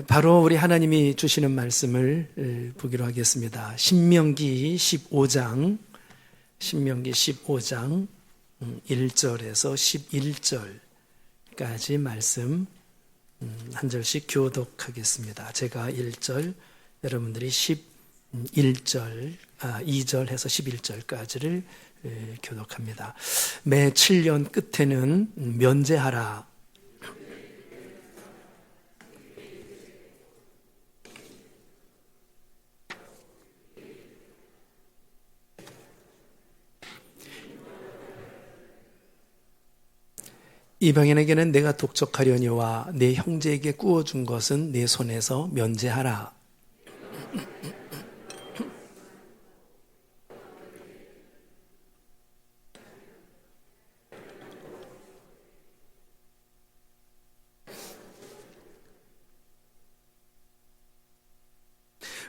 바로 우리 하나님이 주시는 말씀을 보기로 하겠습니다. 신명기 15장 1절에서 11절까지 말씀 한 절씩 교독하겠습니다. 제가 1절, 여러분들이 2절 해서 11절까지를 교독합니다. 매 7년 끝에는 면제하라. 이방인에게는 내가 독촉하려니와 내 형제에게 구워준 것은 내 손에서 면제하라.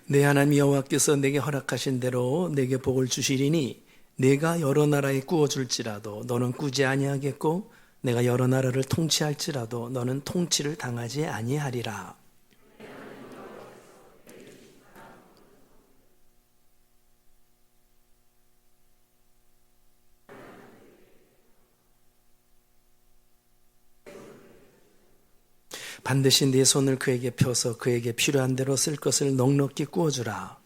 내 하나님 여호와께서 내게 허락하신 대로 내게 복을 주시리니 내가 여러 나라에 구워줄지라도 너는 꾸지 아니하겠고 내가 여러 나라를 통치할지라도 너는 통치를 당하지 아니하리라. 반드시 네 손을 그에게 펴서 그에게 필요한 대로 쓸 것을 넉넉히 구워주라.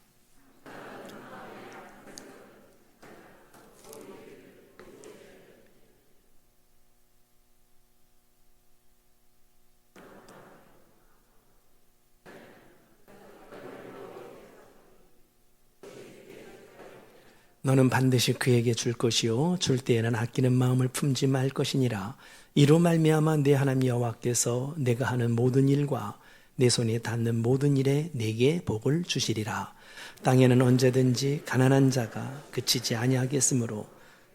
너는 반드시 그에게 줄 것이요 줄 때에는 아끼는 마음을 품지 말 것이니라. 이로 말미암아 내 하나님 여호와께서 내가 하는 모든 일과 내 손에 닿는 모든 일에 내게 복을 주시리라. 땅에는 언제든지 가난한 자가 그치지 아니하겠으므로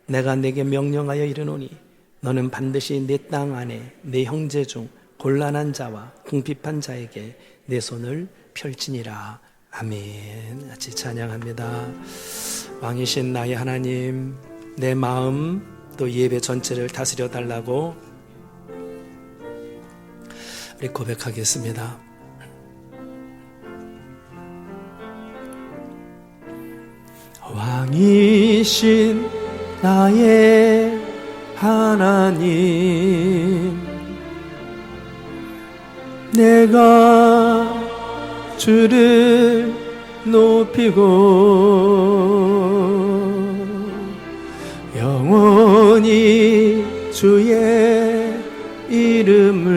내가 내게 명령하여 이르노니 너는 반드시 내 땅 안에 내 형제 중 곤란한 자와 궁핍한 자에게 내 손을 펼치니라. 아멘. 같이 찬양합니다. 왕이신 나의 하나님, 내 마음 또 예배 전체를 다스려 달라고 우리 고백하겠습니다. 왕이신 나의 하나님, 내가 주를 높이고 영원히 주의 이름을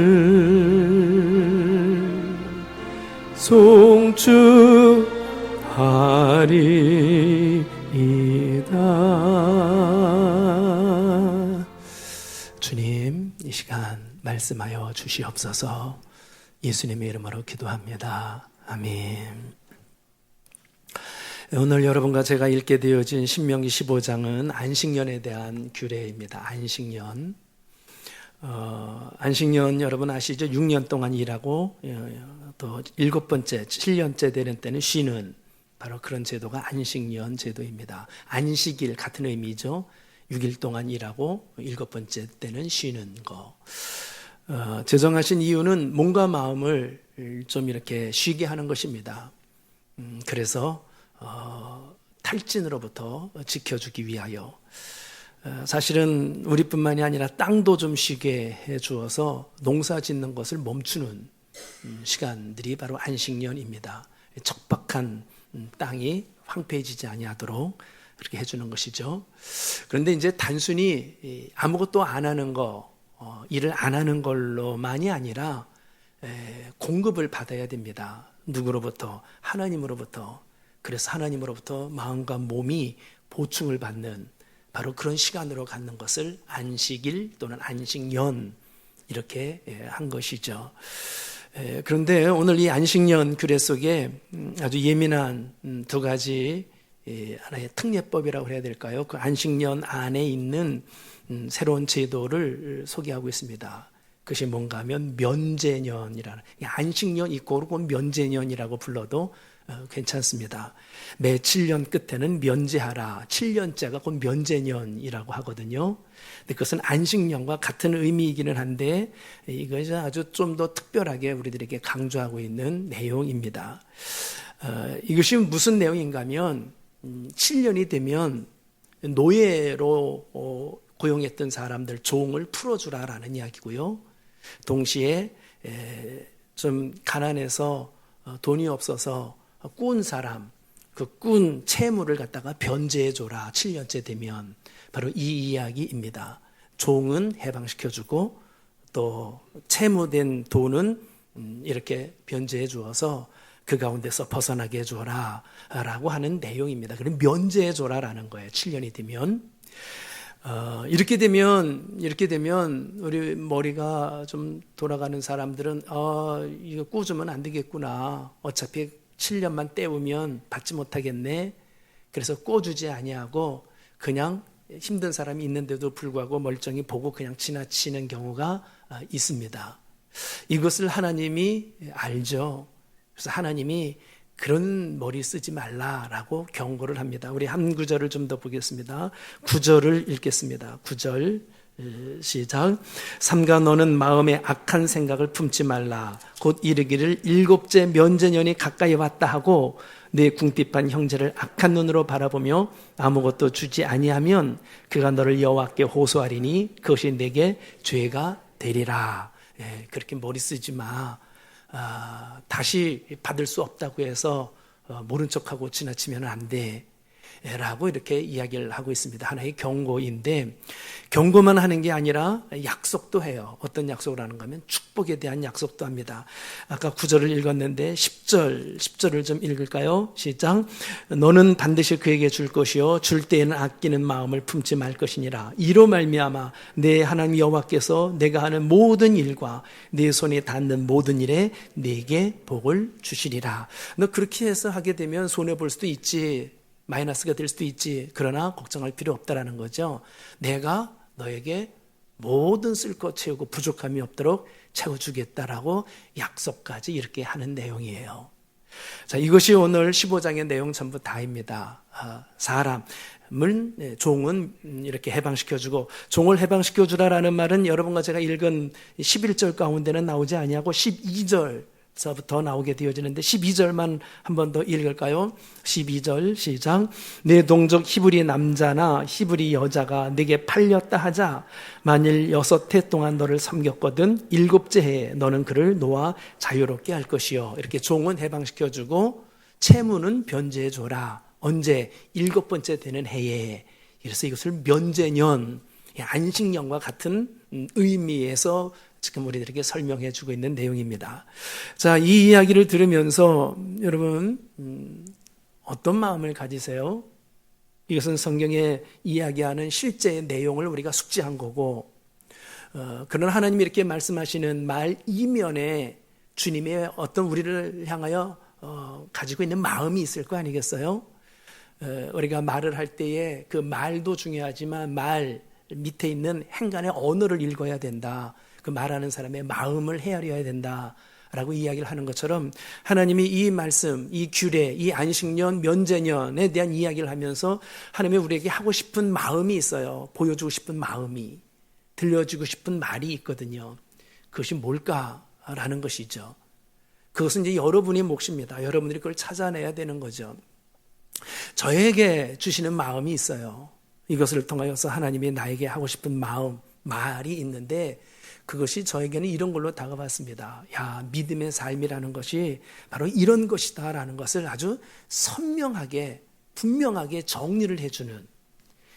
송축하리이다. 주님, 이 시간 말씀하여 주시옵소서. 예수님의 이름으로 기도합니다. 아멘. 오늘 여러분과 제가 읽게 되어진 신명기 15장은 안식년에 대한 규례입니다. 안식년. 안식년 여러분 아시죠? 6년 동안 일하고 또 7번째, 7년째 되는 때는 쉬는 바로 그런 제도가 안식년 제도입니다. 안식일 같은 의미죠. 6일 동안 일하고 7번째 때는 쉬는 거. 제정하신 이유는 몸과 마음을 좀 이렇게 쉬게 하는 것입니다. 그래서 탈진으로부터 지켜주기 위하여 사실은 우리뿐만이 아니라 땅도 좀 쉬게 해주어서 농사 짓는 것을 멈추는 시간들이 바로 안식년입니다. 척박한 땅이 황폐해지지 아니하도록 그렇게 해주는 것이죠. 그런데 이제 단순히 아무것도 안 하는 거, 일을 안 하는 걸로만이 아니라 공급을 받아야 됩니다. 누구로부터? 하나님으로부터. 그래서 하나님으로부터 마음과 몸이 보충을 받는 바로 그런 시간으로 갖는 것을 안식일 또는 안식년 이렇게 한 것이죠. 그런데 오늘 이 안식년 규례 속에 아주 예민한 두 가지 하나의 특례법이라고 해야 될까요? 그 안식년 안에 있는 새로운 제도를 소개하고 있습니다. 그것이 뭔가 하면 면제년이라는, 안식년 이꼬르고 면제년이라고 불러도 괜찮습니다. 매 7년 끝에는 면제하라. 7년째가 곧 면제년이라고 하거든요. 근데 그것은 안식년과 같은 의미이기는 한데 이것이 아주 좀 더 특별하게 우리들에게 강조하고 있는 내용입니다. 이것이 무슨 내용인가 하면 7년이 되면 노예로 고용했던 사람들 종을 풀어주라라는 이야기고요. 동시에 좀 가난해서 돈이 없어서 꾼 사람, 그 꾼 채무를 갖다가 변제해줘라. 7년째 되면 바로 이 이야기입니다. 종은 해방시켜주고 또 채무된 돈은 이렇게 변제해 주어서 그 가운데서 벗어나게 해줘라 라고 하는 내용입니다. 그럼 면제해 줘라라는 거예요. 7년이 되면. 이렇게 되면 우리 머리가 좀 돌아가는 사람들은 이거 꾸주면 안 되겠구나. 어차피 7년만 때우면 받지 못하겠네. 그래서 꿔주지 아니하고 그냥 힘든 사람이 있는데도 불구하고 멀쩡히 보고 그냥 지나치는 경우가 있습니다. 이것을 하나님이 알죠. 그래서 하나님이 그런 머리 쓰지 말라라고 경고를 합니다. 우리 한 구절을 좀 더 보겠습니다. 9절을 읽겠습니다. 9절 시작. 삼가 너는 마음에 악한 생각을 품지 말라. 곧 이르기를 일곱째 면제년이 가까이 왔다 하고 내 궁핍한 형제를 악한 눈으로 바라보며 아무것도 주지 아니하면 그가 너를 여호와께 호소하리니 그것이 내게 죄가 되리라. 그렇게 머리 쓰지 마. 다시 받을 수 없다고 해서 모른 척하고 지나치면 안 돼. 라고 이렇게 이야기를 하고 있습니다. 하나의 경고인데 경고만 하는 게 아니라 약속도 해요. 어떤 약속을 하는가 하면 축복에 대한 약속도 합니다. 아까 9절을 읽었는데 10절을 좀 읽을까요? 시작. 너는 반드시 그에게 줄 것이요 줄 때에는 아끼는 마음을 품지 말 것이니라. 이로 말미암아 내 하나님 여호와께서 내가 하는 모든 일과 내 손에 닿는 모든 일에 내게 복을 주시리라. 너 그렇게 해서 하게 되면 손해볼 수도 있지. 마이너스가 될 수도 있지. 그러나 걱정할 필요 없다라는 거죠. 내가 너에게 모든 쓸 것 채우고 부족함이 없도록 채워주겠다라고 약속까지 이렇게 하는 내용이에요. 자, 이것이 오늘 15장의 내용 전부 다입니다. 사람을 종은 이렇게 해방시켜주고 종을 해방시켜주라라는 말은 여러분과 제가 읽은 11절 가운데는 나오지 아니하고 12절 부터 나오게 되어지는데 12절만 한 번 더 읽을까요? 12절 시작. 내 동족 히브리 남자나 히브리 여자가 내게 팔렸다 하자. 만일 6해 동안 너를 섬겼거든 7째 해에 너는 그를 놓아 자유롭게 할 것이요. 이렇게 종은 해방시켜주고 채무는 변제해줘라. 언제? 7번째 되는 해에. 그래서 이것을 면제년, 안식년과 같은 의미에서 지금 우리들에게 설명해 주고 있는 내용입니다. 자, 이 이야기를 들으면서 여러분 어떤 마음을 가지세요? 이것은 성경에 이야기하는 실제의 내용을 우리가 숙지한 거고 그런 하나님이 이렇게 말씀하시는 말 이면에 주님의 어떤 우리를 향하여 가지고 있는 마음이 있을 거 아니겠어요? 우리가 말을 할 때에 그 말도 중요하지만 말 밑에 있는 행간의 언어를 읽어야 된다. 그 말하는 사람의 마음을 헤아려야 된다라고 이야기를 하는 것처럼 하나님이 이 말씀, 이 규례, 이 안식년, 면제년에 대한 이야기를 하면서 하나님이 우리에게 하고 싶은 마음이 있어요. 보여주고 싶은 마음이, 들려주고 싶은 말이 있거든요. 그것이 뭘까라는 것이죠. 그것은 이제 여러분의 몫입니다. 여러분들이 그걸 찾아내야 되는 거죠. 저에게 주시는 마음이 있어요. 이것을 통하여서 하나님이 나에게 하고 싶은 마음, 말이 있는데 그것이 저에게는 이런 걸로 다가왔습니다. 야, 믿음의 삶이라는 것이 바로 이런 것이다라는 것을 아주 선명하게, 분명하게 정리를 해주는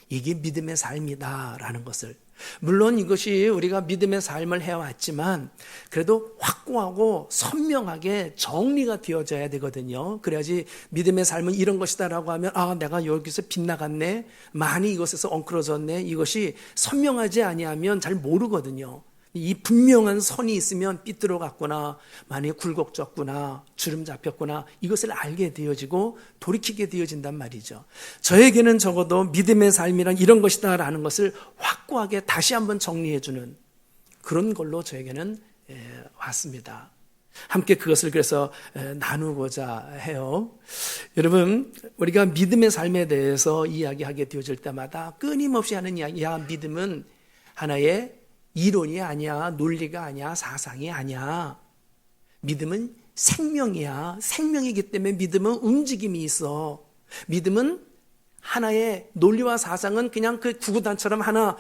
이게 믿음의 삶이다라는 것을. 물론 이것이 우리가 믿음의 삶을 해왔지만 그래도 확고하고 선명하게 정리가 되어져야 되거든요. 그래야지 믿음의 삶은 이런 것이다라고 하면 내가 여기서 빗나갔네, 많이 이것에서 엉클어졌네, 이것이 선명하지 아니하면 잘 모르거든요. 이 분명한 선이 있으면 삐뚤어갔구나, 많이 굴곡졌구나, 주름 잡혔구나, 이것을 알게 되어지고 돌이키게 되어진단 말이죠. 저에게는 적어도 믿음의 삶이란 이런 것이다 라는 것을 확고하게 다시 한번 정리해주는 그런 걸로 저에게는 왔습니다. 함께 그것을 그래서 나누고자 해요. 여러분, 우리가 믿음의 삶에 대해서 이야기하게 되어질 때마다 끊임없이 하는 이야기야. 믿음은 하나의 이론이 아니야, 논리가 아니야, 사상이 아니야. 믿음은 생명이야. 생명이기 때문에 믿음은 움직임이 있어. 믿음은 하나의 논리와 사상은 그냥 그 구구단처럼 하나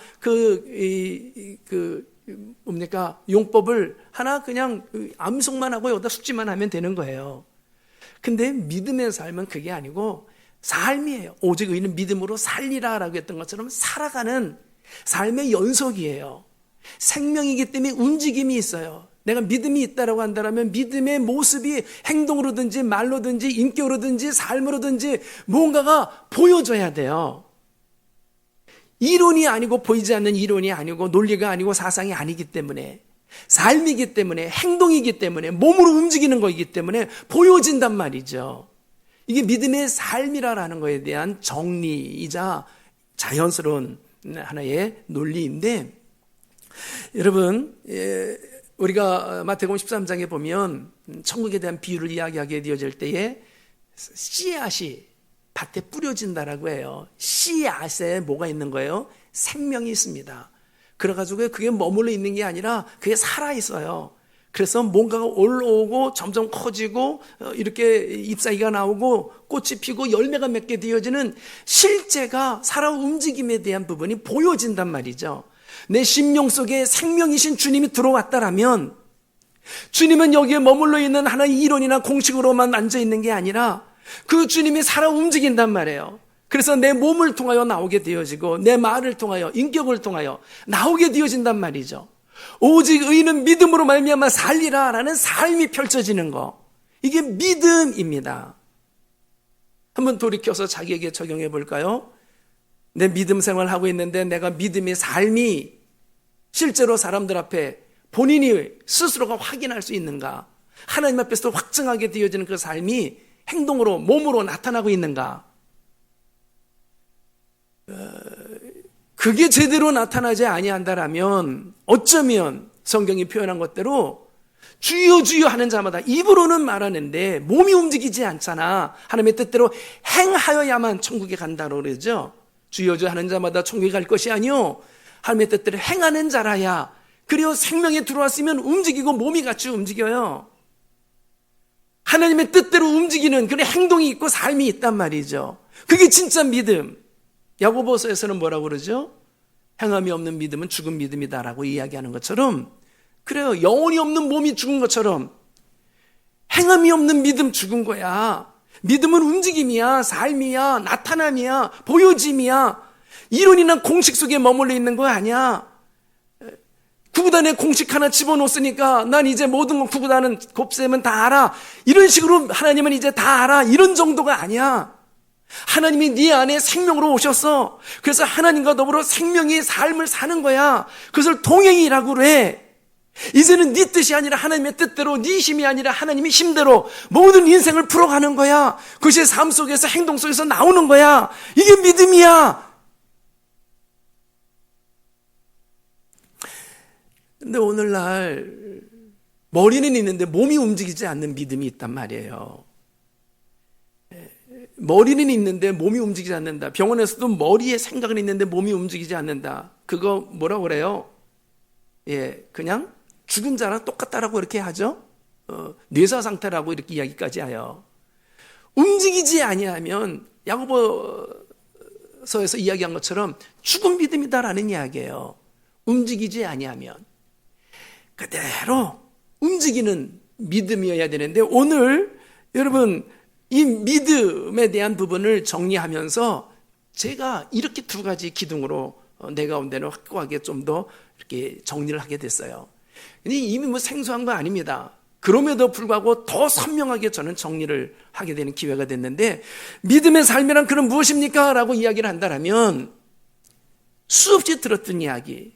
뭡니까? 용법을 하나 그냥 암송만 하고 여기다 숙지만 하면 되는 거예요. 근데 믿음의 삶은 그게 아니고 삶이에요. 오직 의인은 믿음으로 살리라라고 했던 것처럼 살아가는 삶의 연속이에요. 생명이기 때문에 움직임이 있어요. 내가 믿음이 있다라고 한다면 믿음의 모습이 행동으로든지 말로든지 인격으로든지 삶으로든지 뭔가가 보여져야 돼요. 이론이 아니고 보이지 않는 이론이 아니고 논리가 아니고 사상이 아니기 때문에 삶이기 때문에 행동이기 때문에 몸으로 움직이는 거이기 때문에 보여진단 말이죠. 이게 믿음의 삶이라는 것에 대한 정리이자 자연스러운 하나의 논리인데 여러분 우리가 마태복음 13장에 보면 천국에 대한 비유를 이야기하게 되어질 때에 씨앗이 밭에 뿌려진다라고 해요. 씨앗에 뭐가 있는 거예요? 생명이 있습니다. 그래가지고 그게 머물러 있는 게 아니라 그게 살아있어요. 그래서 뭔가가 올라오고 점점 커지고 이렇게 잎사귀가 나오고 꽃이 피고 열매가 맺게 되어지는 실제가 살아 움직임에 대한 부분이 보여진단 말이죠. 내 심령 속에 생명이신 주님이 들어왔다라면 주님은 여기에 머물러 있는 하나의 이론이나 공식으로만 앉아있는 게 아니라 그 주님이 살아 움직인단 말이에요. 그래서 내 몸을 통하여 나오게 되어지고 내 말을 통하여 인격을 통하여 나오게 되어진단 말이죠. 오직 의인은 믿음으로 말미암아 살리라라는 삶이 펼쳐지는 거. 이게 믿음입니다. 한번 돌이켜서 자기에게 적용해 볼까요? 내 믿음 생활하고 있는데 내가 믿음의 삶이 실제로 사람들 앞에 본인이 스스로가 확인할 수 있는가? 하나님 앞에서 확증하게 되어지는 그 삶이 행동으로 몸으로 나타나고 있는가? 그게 제대로 나타나지 아니한다라면 어쩌면 성경이 표현한 것대로 주여 주여 하는 자마다 입으로는 말하는데 몸이 움직이지 않잖아. 하나님의 뜻대로 행하여야만 천국에 간다고 그러죠. 주여 주여 하는 자마다 천국에 갈 것이 아니요 하나님의 뜻대로 행하는 자라야. 그리고 생명에 들어왔으면 움직이고 몸이 같이 움직여요. 하나님의 뜻대로 움직이는 그런 행동이 있고 삶이 있단 말이죠. 그게 진짜 믿음. 야고보서에서는 뭐라고 그러죠? 행함이 없는 믿음은 죽은 믿음이다라고 이야기하는 것처럼 그래요. 영혼이 없는 몸이 죽은 것처럼 행함이 없는 믿음 죽은 거야. 믿음은 움직임이야, 삶이야, 나타남이야, 보여짐이야. 이론이나 공식 속에 머물러 있는 거 아니야. 구구단에 공식 하나 집어넣었으니까 난 이제 모든 거 구구단은 곱셈은 다 알아. 이런 식으로 하나님은 이제 다 알아. 이런 정도가 아니야. 하나님이 네 안에 생명으로 오셨어. 그래서 하나님과 더불어 생명의 삶을 사는 거야. 그것을 동행이라고 그래. 이제는 네 뜻이 아니라 하나님의 뜻대로, 네 힘이 아니라 하나님의 힘대로 모든 인생을 풀어가는 거야. 그것이 삶 속에서 행동 속에서 나오는 거야. 이게 믿음이야. 근데 오늘날 머리는 있는데 몸이 움직이지 않는 믿음이 있단 말이에요. 머리는 있는데 몸이 움직이지 않는다. 병원에서도 머리에 생각은 있는데 몸이 움직이지 않는다. 그거 뭐라고 그래요? 그냥 죽은 자랑 똑같다라고 이렇게 하죠. 뇌사 상태라고 이렇게 이야기까지 해요. 움직이지 아니하면 야고보서에서 이야기한 것처럼 죽은 믿음이다라는 이야기예요. 움직이지 아니하면 그대로 움직이는 믿음이어야 되는데 오늘 여러분 이 믿음에 대한 부분을 정리하면서 제가 이렇게 두 가지 기둥으로 내 가운데는 확고하게 좀 더 이렇게 정리를 하게 됐어요. 이미 뭐 생소한 거 아닙니다. 그럼에도 불구하고 더 선명하게 저는 정리를 하게 되는 기회가 됐는데 믿음의 삶이란 그런 무엇입니까? 라고 이야기를 한다면 수없이 들었던 이야기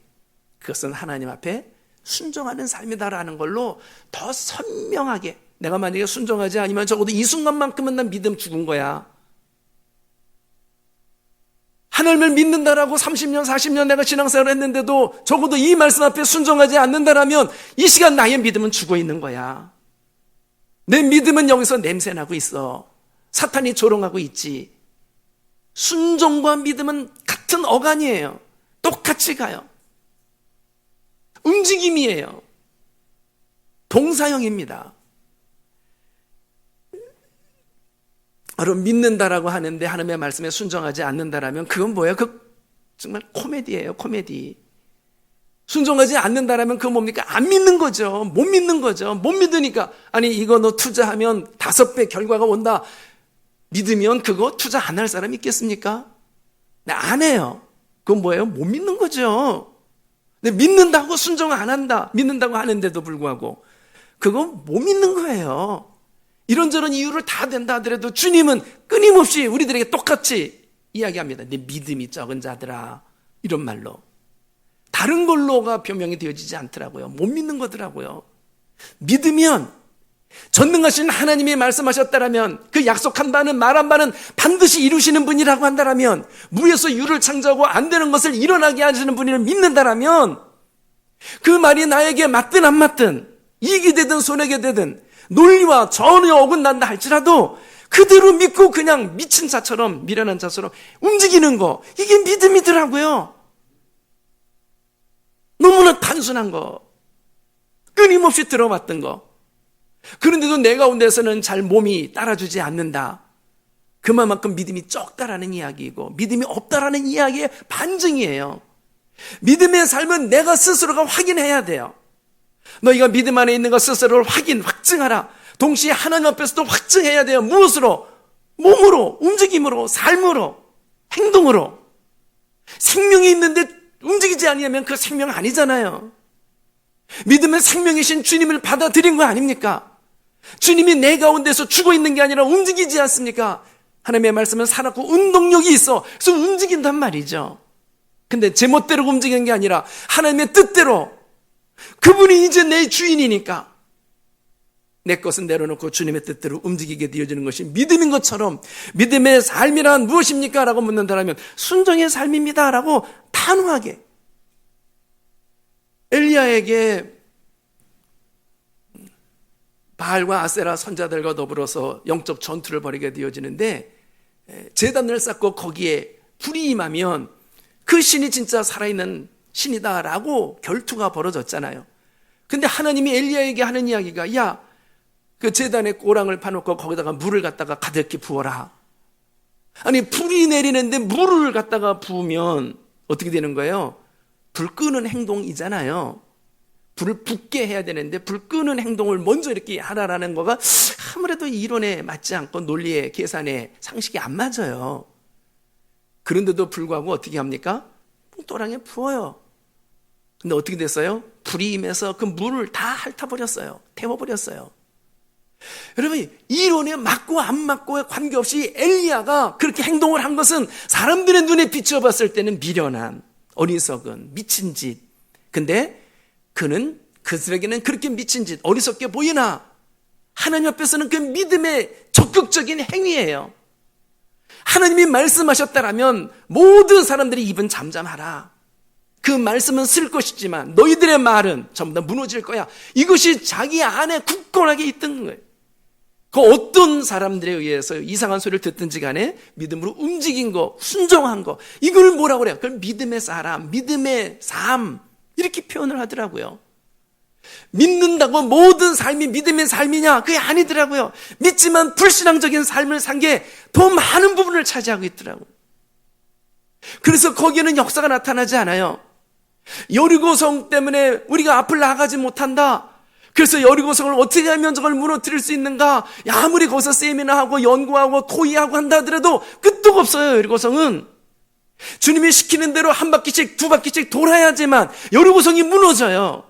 그것은 하나님 앞에 순종하는 삶이다라는 걸로 더 선명하게 내가 만약에 순종하지 않으면 적어도 이 순간만큼은 난 믿음 죽은 거야. 하나님을 믿는다라고 30년, 40년 내가 신앙생활을 했는데도 적어도 이 말씀 앞에 순종하지 않는다라면 이 시간 나의 믿음은 죽어 있는 거야. 내 믿음은 여기서 냄새나고 있어. 사탄이 조롱하고 있지. 순종과 믿음은 같은 어간이에요. 똑같이 가요. 움직임이에요. 동사형입니다. 여러분, 믿는다라고 하는데 하나님의 말씀에 순종하지 않는다라면 그건 뭐예요? 그 정말 코미디예요, 코미디. 순종하지 않는다라면 그건 뭡니까? 안 믿는 거죠. 못 믿는 거죠. 못 믿으니까 아니 이거 너 투자하면 5배 결과가 온다. 믿으면 그거 투자 안 할 사람 있겠습니까? 네, 안 해요. 그건 뭐예요? 못 믿는 거죠. 근데 믿는다고 순종 안 한다. 믿는다고 하는데도 불구하고 그건 못 믿는 거예요. 이런저런 이유를 다 댄다 하더라도 주님은 끊임없이 우리들에게 똑같이 이야기합니다. 내 믿음이 적은 자들아, 이런 말로. 다른 걸로가 변명이 되어지지 않더라고요. 못 믿는 거더라고요. 믿으면 전능하신 하나님이 말씀하셨다라면, 그 약속한 바는 말한 바는 반드시 이루시는 분이라고 한다라면, 무에서 유를 창조하고 안 되는 것을 일어나게 하시는 분을 믿는다라면, 그 말이 나에게 맞든 안 맞든, 이익이 되든 손해가 되든 논리와 전혀 어긋난다 할지라도 그대로 믿고 그냥 미친 자처럼, 미련한 자처럼 움직이는 거, 이게 믿음이더라고요. 너무나 단순한 거, 끊임없이 들어왔던 거. 그런데도 내 가운데서는 잘 몸이 따라주지 않는다. 그만큼 믿음이 적다라는 이야기이고, 믿음이 없다라는 이야기의 반증이에요. 믿음의 삶은 내가 스스로가 확인해야 돼요. 너희가 믿음 안에 있는 것 스스로를 확증하라. 동시에 하나님 앞에서도 확증해야 돼요. 무엇으로? 몸으로, 움직임으로, 삶으로, 행동으로. 생명이 있는데 움직이지 않으면 그 생명 아니잖아요. 믿음은 생명이신 주님을 받아들인 거 아닙니까? 주님이 내 가운데서 죽어 있는 게 아니라 움직이지 않습니까? 하나님의 말씀은 살았고 운동력이 있어. 그래서 움직인단 말이죠. 근데 제멋대로 움직이는 게 아니라 하나님의 뜻대로, 그분이 이제 내 주인이니까 내 것은 내려놓고 주님의 뜻대로 움직이게 되어지는 것이 믿음인 것처럼, 믿음의 삶이란 무엇입니까? 라고 묻는다면 순종의 삶입니다 라고 단호하게. 엘리야에게 바알과 아세라 선자들과 더불어서 영적 전투를 벌이게 되어지는데, 제단을 쌓고 거기에 불이 임하면 그 신이 진짜 살아있는 신이다라고 결투가 벌어졌잖아요. 근데 하나님이 엘리야에게 하는 이야기가, 야, 그 제단에 꼬랑을 파놓고 거기다가 물을 갖다가 가득히 부어라. 아니, 불이 내리는데 물을 갖다가 부으면 어떻게 되는 거예요? 불 끄는 행동이잖아요. 불을 붙게 해야 되는데 불 끄는 행동을 먼저 이렇게 하라라는 거가 아무래도 이론에 맞지 않고 논리의 계산에 상식이 안 맞아요. 그런데도 불구하고 어떻게 합니까? 또랑에 부어요. 근데 어떻게 됐어요? 불이 임해서 그 물을 다 핥아버렸어요. 태워버렸어요. 여러분, 이론에 맞고 안 맞고에 관계없이 엘리야가 그렇게 행동을 한 것은 사람들의 눈에 비춰봤을 때는 미련한, 어리석은, 미친 짓. 근데 그는, 그들에게는 그렇게 미친 짓, 어리석게 보이나 하나님 앞에서는 그 믿음의 적극적인 행위예요. 하나님이 말씀하셨다라면 모든 사람들이 입은 잠잠하라. 그 말씀은 쓸 것이지만 너희들의 말은 전부 다 무너질 거야. 이것이 자기 안에 굳건하게 있던 거예요. 그 어떤 사람들에 의해서 이상한 소리를 듣든지 간에 믿음으로 움직인 거, 순종한 거, 이걸 뭐라고 그래요? 그걸 믿음의 사람, 믿음의 삶, 이렇게 표현을 하더라고요. 믿는다고 모든 삶이 믿음의 삶이냐? 그게 아니더라고요. 믿지만 불신앙적인 삶을 산 게 더 많은 부분을 차지하고 있더라고요. 그래서 거기에는 역사가 나타나지 않아요. 여리고성 때문에 우리가 앞을 나가지 못한다. 그래서 여리고성을 어떻게 하면 저걸 무너뜨릴 수 있는가? 아무리 거기서 세미나하고 연구하고 토의하고 한다 하더라도 끝도 없어요. 여리고성은 주님이 시키는 대로 한 바퀴씩 두 바퀴씩 돌아야지만 여리고성이 무너져요.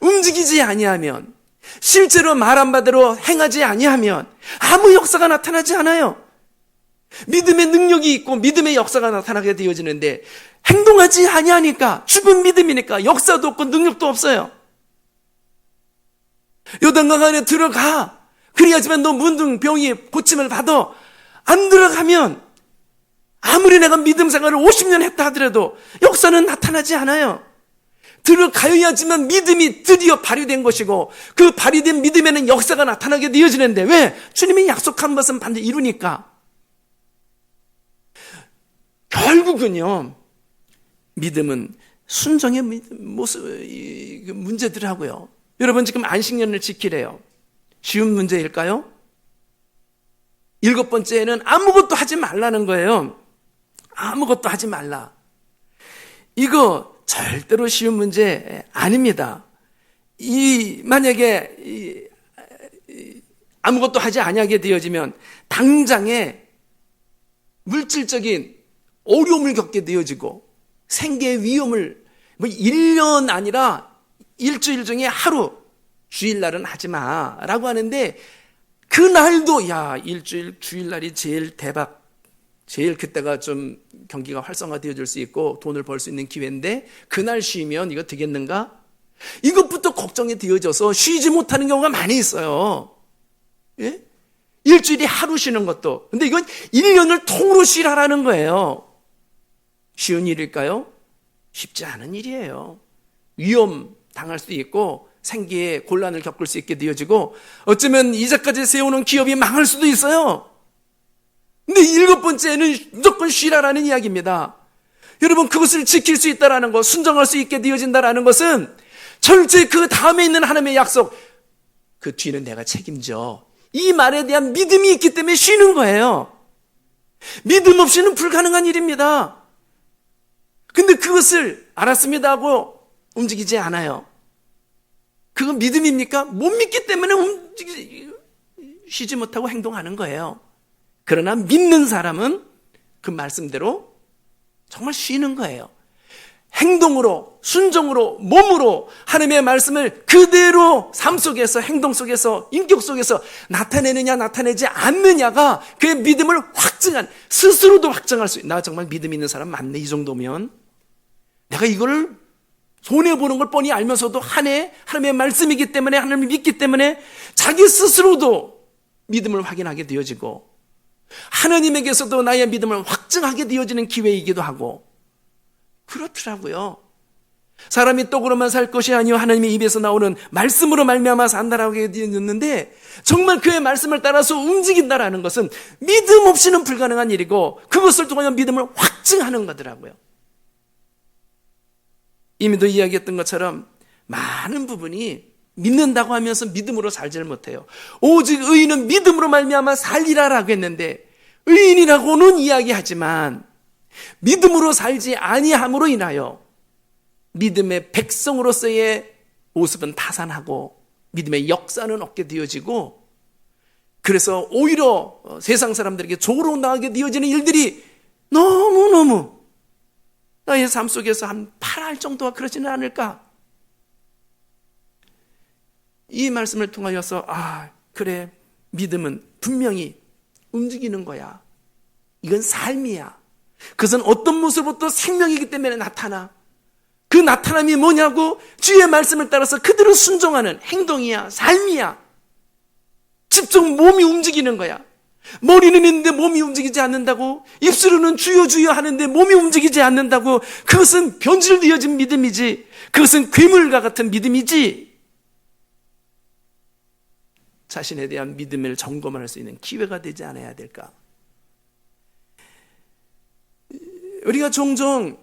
움직이지 아니하면, 실제로 말한 바대로 행하지 아니하면 아무 역사가 나타나지 않아요. 믿음의 능력이 있고 믿음의 역사가 나타나게 되어지는데 행동하지 아니하니까, 죽은 믿음이니까 역사도 없고 능력도 없어요. 요단강 안에 들어가, 그래야지만 너 문둥병이 고침을 받아. 안 들어가면 아무리 내가 믿음 생활을 50년 했다 하더라도 역사는 나타나지 않아요. 들어가야지만 믿음이 드디어 발휘된 것이고 그 발휘된 믿음에는 역사가 나타나게 되어지는데 왜? 주님이 약속한 것은 반드시 이루니까. 결국은요, 믿음은 순종의 모습, 문제들하고요. 여러분 지금 안식년을 지키래요. 쉬운 문제일까요? 7번째는 아무것도 하지 말라는 거예요. 아무것도 하지 말라. 이거 절대로 쉬운 문제 아닙니다. 만약에 아무것도 하지 아니하게 되어지면 당장에 물질적인 어려움을 겪게 되어지고 생계의 위험을 1년 아니라 일주일 중에 하루, 주일날은 하지 마라고 하는데 그날도 일주일, 주일날이 제일 대박, 제일 그때가 좀 경기가 활성화되어질 수 있고 돈을 벌 수 있는 기회인데 그날 쉬면 이거 되겠는가? 이것부터 걱정이 되어져서 쉬지 못하는 경우가 많이 있어요. 예? 일주일에 하루 쉬는 것도. 근데 이건 1년을 통으로 쉬라라는 거예요. 쉬운 일일까요? 쉽지 않은 일이에요. 위험 당할 수도 있고 생계에 곤란을 겪을 수 있게 되어지고 어쩌면 이제까지 세우는 기업이 망할 수도 있어요. 근데 7번째는 무조건 쉬라라는 이야기입니다. 여러분 그것을 지킬 수 있다라는 것, 순종할 수 있게 되어진다라는 것은 철저히 그 다음에 있는 하나님의 약속, 그 뒤는 내가 책임져. 이 말에 대한 믿음이 있기 때문에 쉬는 거예요. 믿음 없이는 불가능한 일입니다. 근데 그것을 알았습니다 하고 움직이지 않아요. 그건 믿음입니까? 못 믿기 때문에 쉬지 못하고 행동하는 거예요. 그러나 믿는 사람은 그 말씀대로 정말 쉬는 거예요. 행동으로, 순종으로, 몸으로 하나님의 말씀을 그대로 삶 속에서, 행동 속에서, 인격 속에서 나타내느냐 나타내지 않느냐가 그의 믿음을 확증한, 스스로도 확증할 수 있어요. 나 정말 믿음 있는 사람 맞네, 이 정도면. 내가 이거를 손해보는 걸 뻔히 알면서도 하나님의 말씀이기 때문에, 하나님을 믿기 때문에 자기 스스로도 믿음을 확인하게 되어지고 하나님에게서도 나의 믿음을 확증하게 되어지는 기회이기도 하고 그렇더라고요. 사람이 떡으로만 살 것이 아니요 하나님의 입에서 나오는 말씀으로 말미암아 산다라고 되어졌는데 정말 그의 말씀을 따라서 움직인다라는 것은 믿음 없이는 불가능한 일이고 그것을 통하여 믿음을 확증하는 거더라고요. 이미도 이야기했던 것처럼 많은 부분이 믿는다고 하면서 믿음으로 살지를 못해요. 오직 의인은 믿음으로 말미암아 살리라라고 했는데 의인이라고는 이야기하지만 믿음으로 살지 아니함으로 인하여 믿음의 백성으로서의 모습은 타산하고 믿음의 역사는 없게 되어지고 그래서 오히려 세상 사람들에게 조로 나가게 되어지는 일들이 너무너무 나의 삶 속에서 한 8할 정도가 그러지는 않을까? 이 말씀을 통하여서 그래, 믿음은 분명히 움직이는 거야. 이건 삶이야. 그것은 어떤 모습으로부터 생명이기 때문에 나타나. 그 나타남이 뭐냐고? 주의 말씀을 따라서 그대로 순종하는 행동이야, 삶이야. 직접 몸이 움직이는 거야. 머리는 있는데 몸이 움직이지 않는다고? 입술로는 주여 주여 하는데 몸이 움직이지 않는다고? 그것은 변질되어진 믿음이지. 그것은 괴물과 같은 믿음이지. 자신에 대한 믿음을 점검할 수 있는 기회가 되지 않아야 될까? 우리가 종종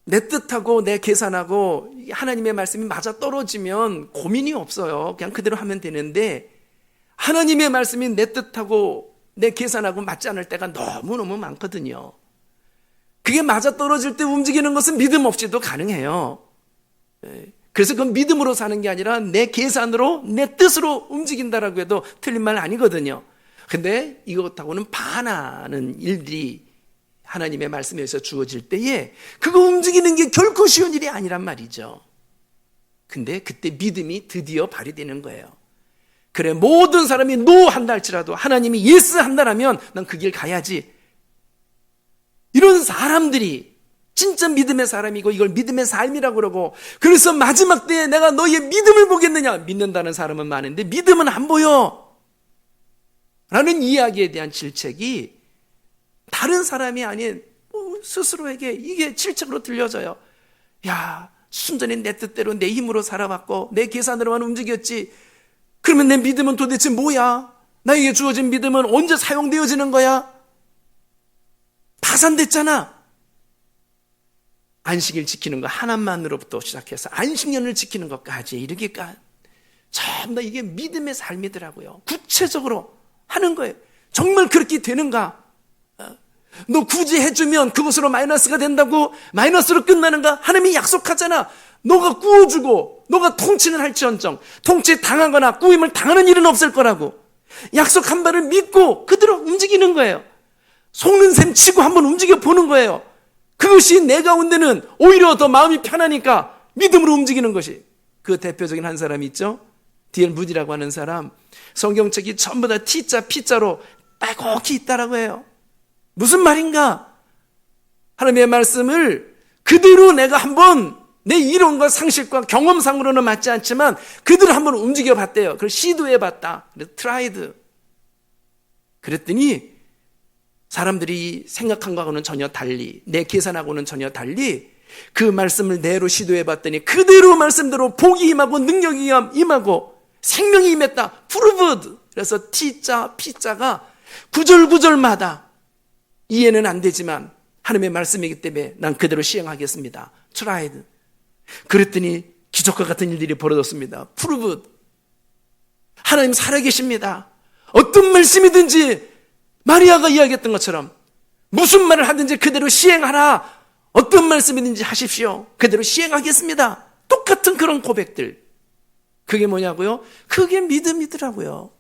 내 뜻하고 내 계산하고 하나님의 말씀이 맞아 떨어지면 고민이 없어요. 그냥 그대로 하면 되는데 하나님의 말씀이 내 뜻하고 내 계산하고 맞지 않을 때가 너무너무 많거든요. 그게 맞아 떨어질 때 움직이는 것은 믿음 없이도 가능해요. 그래서 그건 믿음으로 사는 게 아니라 내 계산으로, 내 뜻으로 움직인다라고 해도 틀린 말 아니거든요. 근데 이것하고는 반하는 일들이 하나님의 말씀에 의해서 주어질 때에 그거 움직이는 게 결코 쉬운 일이 아니란 말이죠. 근데 그때 믿음이 드디어 발휘되는 거예요. 그래, 모든 사람이 노 한다 할지라도 하나님이 예스 한다라면 난 그 길 가야지. 이런 사람들이 진짜 믿음의 사람이고 이걸 믿음의 삶이라고 그러고 그래서 마지막 때에 내가 너희의 믿음을 보겠느냐. 믿는다는 사람은 많은데 믿음은 안 보여 라는 이야기에 대한 질책이 다른 사람이 아닌 스스로에게 이게 질책으로 들려져요. 야, 순전히 내 뜻대로 내 힘으로 살아왔고 내 계산으로만 움직였지. 그러면 내 믿음은 도대체 뭐야? 나에게 주어진 믿음은 언제 사용되어지는 거야? 파산됐잖아. 안식일 지키는 거 하나만으로부터 시작해서 안식년을 지키는 것까지 이르기까지 전부 다 이게 믿음의 삶이더라고요. 구체적으로 하는 거예요. 정말 그렇게 되는가? 너 굳이 해주면 그것으로 마이너스가 된다고 마이너스로 끝나는가? 하나님이 약속하잖아. 너가 꾸어주고 너가 통치는 할지언정 통치 당하거나 꾸임을 당하는 일은 없을 거라고 약속한 바를 믿고 그대로 움직이는 거예요. 속는 셈 치고 한번 움직여 보는 거예요. 그것이 내 가운데는 오히려 더 마음이 편하니까 믿음으로 움직이는 것이. 그 대표적인 한 사람이 있죠. D.L. 무디라고 하는 사람. 성경책이 전부 다 T자, P자로 빼곡히 있다라고 해요. 무슨 말인가? 하나님의 말씀을 그대로 내가 한번 내 이론과 상식과 경험상으로는 맞지 않지만 그대로 한번 움직여 봤대요. 그걸 시도해 봤다. 그래서 트라이드. 그랬더니 사람들이 생각한 거하고는 전혀 달리, 내 계산하고는 전혀 달리 그 말씀을 내로 시도해 봤더니 그대로 말씀대로 복이 임하고 능력이 임하고 생명이 임했다. 프루브드. 그래서 T자, P자가 구절구절마다 이해는 안 되지만 하나님의 말씀이기 때문에 난 그대로 시행하겠습니다. 트라이드. 그랬더니 기적과 같은 일들이 벌어졌습니다. 프루브. 하나님 살아계십니다. 어떤 말씀이든지 마리아가 이야기했던 것처럼 무슨 말을 하든지 그대로 시행하라. 어떤 말씀이든지 하십시오. 그대로 시행하겠습니다. 똑같은 그런 고백들. 그게 뭐냐고요? 그게 믿음이더라고요.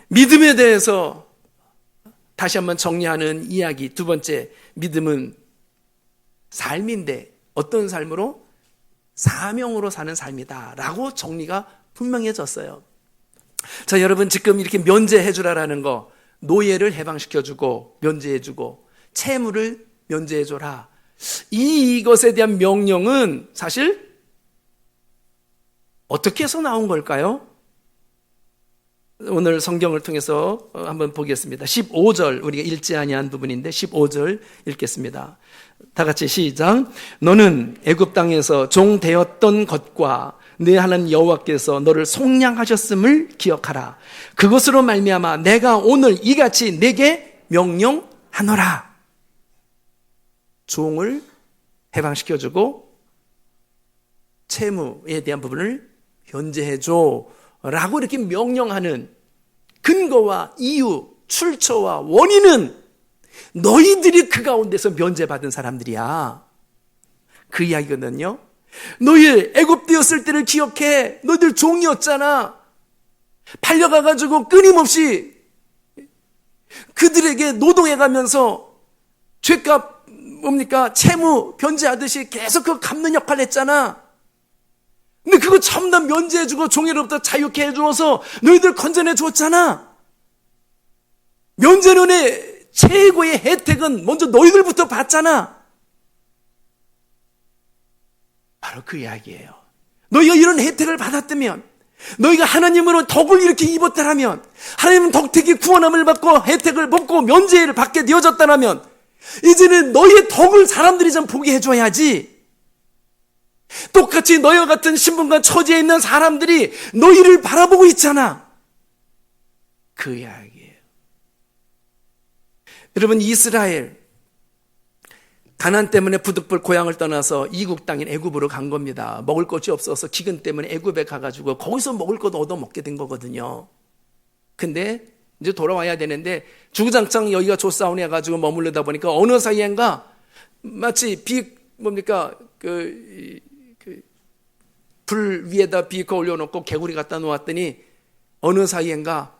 믿음에 대해서 다시 한번 정리하는 이야기. 두 번째, 믿음은 삶인데 어떤 삶으로? 사명으로 사는 삶이다 라고 정리가 분명해졌어요. 자, 여러분 지금 이렇게 면제해 주라라는 거, 노예를 해방시켜주고 면제해주고 채무를 면제해줘라, 이것에 대한 명령은 사실 어떻게 해서 나온 걸까요? 오늘 성경을 통해서 한번 보겠습니다. 15절, 우리가 읽지 아니한 부분인데 15절 읽겠습니다. 다 같이 시작. 너는 애굽 땅에서 종 되었던 것과 네 하나님 여호와께서 너를 속량하셨음을 기억하라. 그것으로 말미암아 내가 오늘 이같이 내게 명령하노라. 종을 해방시켜주고 채무에 대한 부분을 변제해줘 라고 이렇게 명령하는 근거와 이유, 출처와 원인은 너희들이 그 가운데서 면제받은 사람들이야. 그 이야기거든요. 너희 애굽되었을 때를 기억해. 너희들 종이었잖아. 팔려가가지고 끊임없이 그들에게 노동해가면서 죄값 뭡니까? 채무 변제하듯이 계속 그 갚는 역할을 했잖아. 근데 그거 전부 다 면제해주고 종이로부터 자유케 해주어서 너희들 건져내 줬잖아. 면제론의 최고의 혜택은 먼저 너희들부터 받잖아. 바로 그 이야기예요. 너희가 이런 혜택을 받았다면, 너희가 하나님으로 덕을 이렇게 입었다라면, 하나님은 덕택이 구원함을 받고 혜택을 받고 면제를 받게 되어졌다라면 이제는 너희의 덕을 사람들이 좀 보게 해줘야지. 똑같이 너희와 같은 신분과 처지에 있는 사람들이 너희를 바라보고 있잖아. 그 이야기예요. 여러분, 이스라엘 가난 때문에 부득불 고향을 떠나서 이국 땅인 애굽으로 간 겁니다. 먹을 것이 없어서 기근 때문에 애굽에 가가지고 거기서 먹을 것 얻어먹게 된 거거든요. 근데 이제 돌아와야 되는데 주구장창 여기가 조사원해 가지고 머무르다 보니까 어느 사이엔가 마치 불 위에다 비커 올려놓고 개구리 갖다 놓았더니 어느 사이엔가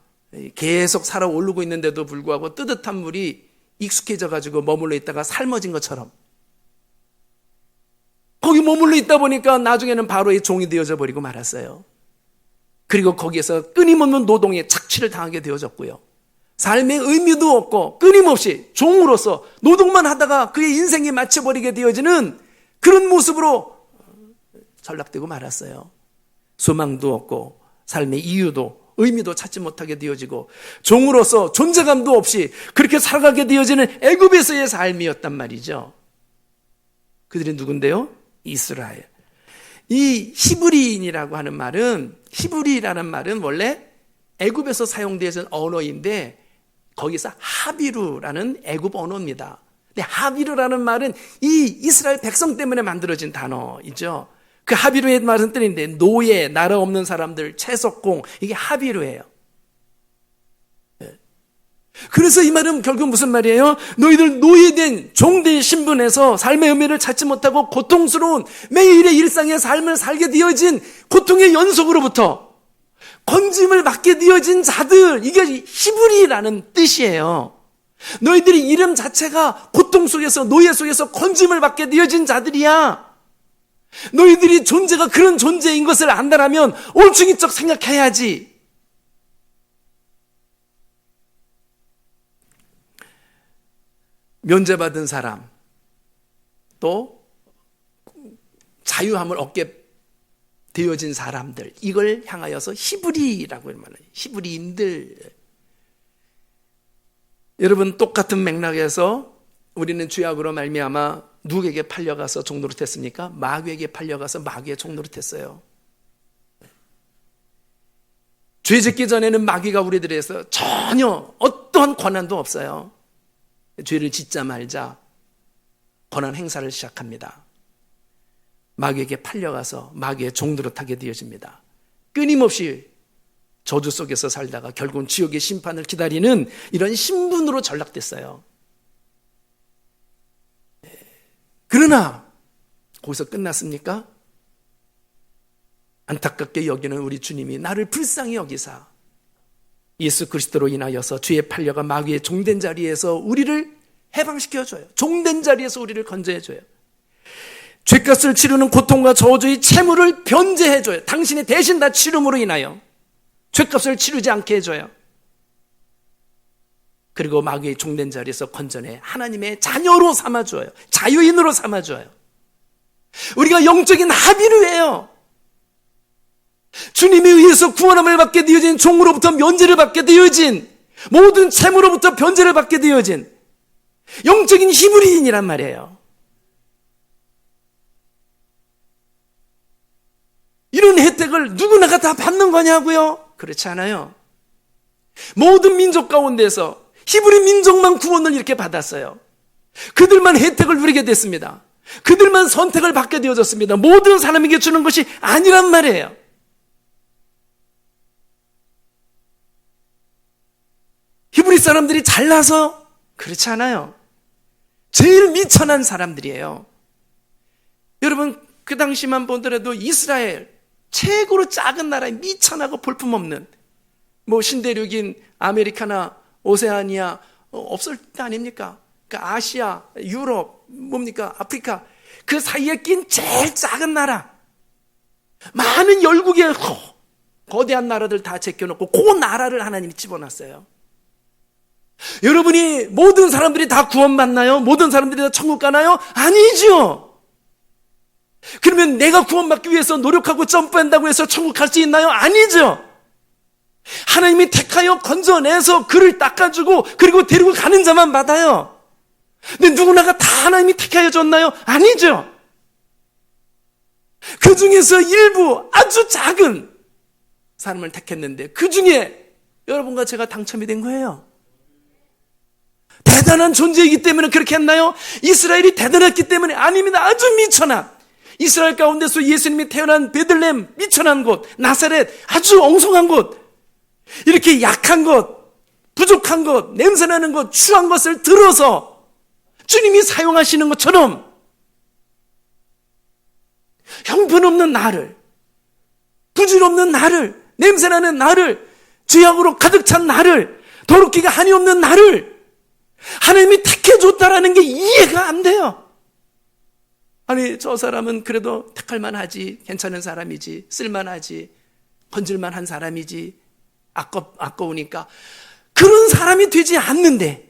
계속 살아 오르고 있는데도 불구하고 뜨뜻한 물이 익숙해져 가지고 머물러 있다가 삶아진 것처럼 거기 머물러 있다 보니까 나중에는 바로의 종이 되어져 버리고 말았어요. 그리고 거기에서 끊임없는 노동에 착취를 당하게 되어졌고요. 삶의 의미도 없고 끊임없이 종으로서 노동만 하다가 그의 인생이 마쳐버리게 되어지는 그런 모습으로 전락되고 말았어요. 소망도 없고 삶의 이유도 의미도 찾지 못하게 되어지고 종으로서 존재감도 없이 그렇게 살아가게 되어지는 애굽에서의 삶이었단 말이죠. 그들이 누군데요? 이스라엘. 이 히브리인이라고 하는 말은, 히브리라는 말은 원래 애굽에서 사용되는 언어인데 거기서 하비루라는 애굽 언어입니다. 근데 하비루라는 말은 이 이스라엘 백성 때문에 만들어진 단어이죠. 그 하비루의 말은 뜻인데 노예, 나라 없는 사람들, 채석공, 이게 하비루예요. 그래서 이 말은 결국 무슨 말이에요? 너희들 노예된 종된 신분에서 삶의 의미를 찾지 못하고 고통스러운 매일의 일상의 삶을 살게 되어진 고통의 연속으로부터 건짐을 받게 되어진 자들, 이게 히브리라는 뜻이에요. 너희들이 이름 자체가 고통 속에서, 노예 속에서 건짐을 받게 되어진 자들이야. 너희들이 존재가 그런 존재인 것을 안다라면 올챙이적 생각해야지. 면제받은 사람, 또 자유함을 얻게 되어진 사람들, 이걸 향하여서 히브리라고 말해요. 히브리인들. 여러분, 똑같은 맥락에서 우리는 죄악으로 말미암아 누구에게 팔려가서 종노릇 했습니까? 마귀에게 팔려가서 마귀의 종노릇 했어요. 죄 짓기 전에는 마귀가 우리들에서 전혀 어떠한 권한도 없어요. 죄를 짓자 말자 권한 행사를 시작합니다. 마귀에게 팔려가서 마귀의 종노릇하게 되어집니다. 끊임없이 저주 속에서 살다가 결국은 지옥의 심판을 기다리는 이런 신분으로 전락됐어요. 그러나 거기서 끝났습니까? 안타깝게 여기는 우리 주님이 나를 불쌍히 여기사 예수 그리스도로 인하여서 죄에 팔려가 마귀의 종된 자리에서 우리를 해방시켜줘요. 종된 자리에서 우리를 건져해줘요. 죄값을 치르는 고통과 저주의 채무를 변제해줘요. 당신이 대신 다 치름으로 인하여 죄값을 치르지 않게 해줘요. 그리고 마귀의 종된 자리에서 건져내 하나님의 자녀로 삼아줘요. 자유인으로 삼아줘요. 우리가 영적인 합의루예요. 주님에 의해서 구원함을 받게 되어진, 종으로부터 면제를 받게 되어진, 모든 채무로부터 변제를 받게 되어진 영적인 히브리인이란 말이에요. 이런 혜택을 누구나가 다 받는 거냐고요? 그렇지 않아요. 모든 민족 가운데서 히브리 민족만 구원을 이렇게 받았어요. 그들만 혜택을 누리게 됐습니다. 그들만 선택을 받게 되어졌습니다. 모든 사람에게 주는 것이 아니란 말이에요. 히브리 사람들이 잘나서 그렇지 않아요. 제일 미천한 사람들이에요. 여러분, 그 당시만 보더라도 이스라엘 최고로 작은 나라에 미천하고 볼품없는 신대륙인 아메리카나 오세아니아 없을 때 아닙니까? 그러니까 아시아, 유럽, 아프리카 그 사이에 낀 제일 작은 나라, 많은 열국의 거대한 나라들 다 제껴놓고 그 나라를 하나님이 집어놨어요. 여러분이 모든 사람들이 다 구원받나요? 모든 사람들이 다 천국 가나요? 아니죠. 그러면 내가 구원받기 위해서 노력하고 점프한다고 해서 천국 갈 수 있나요? 아니죠. 하나님이 택하여 건져내서 그를 닦아주고 그리고 데리고 가는 자만 받아요. 근데 누구나가 다 하나님이 택하여 줬나요? 아니죠. 그 중에서 일부 아주 작은 사람을 택했는데 그 중에 여러분과 제가 당첨이 된 거예요. 대단한 존재이기 때문에 그렇게 했나요? 이스라엘이 대단했기 때문에 아닙니다. 아주 미천한, 이스라엘 가운데서 예수님이 태어난 베들레헴, 미천한 곳, 나사렛, 아주 엉성한 곳, 이렇게 약한 것, 부족한 것, 냄새나는 것, 추한 것을 들어서 주님이 사용하시는 것처럼 형편없는 나를, 부질없는 나를, 냄새나는 나를, 죄악으로 가득 찬 나를, 더럽기가 한이 없는 나를 하나님이 택해줬다라는 게 이해가 안 돼요. 아니, 저 사람은 그래도 택할 만하지, 괜찮은 사람이지, 쓸만하지, 건질만한 사람이지, 아까우니까 그런 사람이 되지 않는데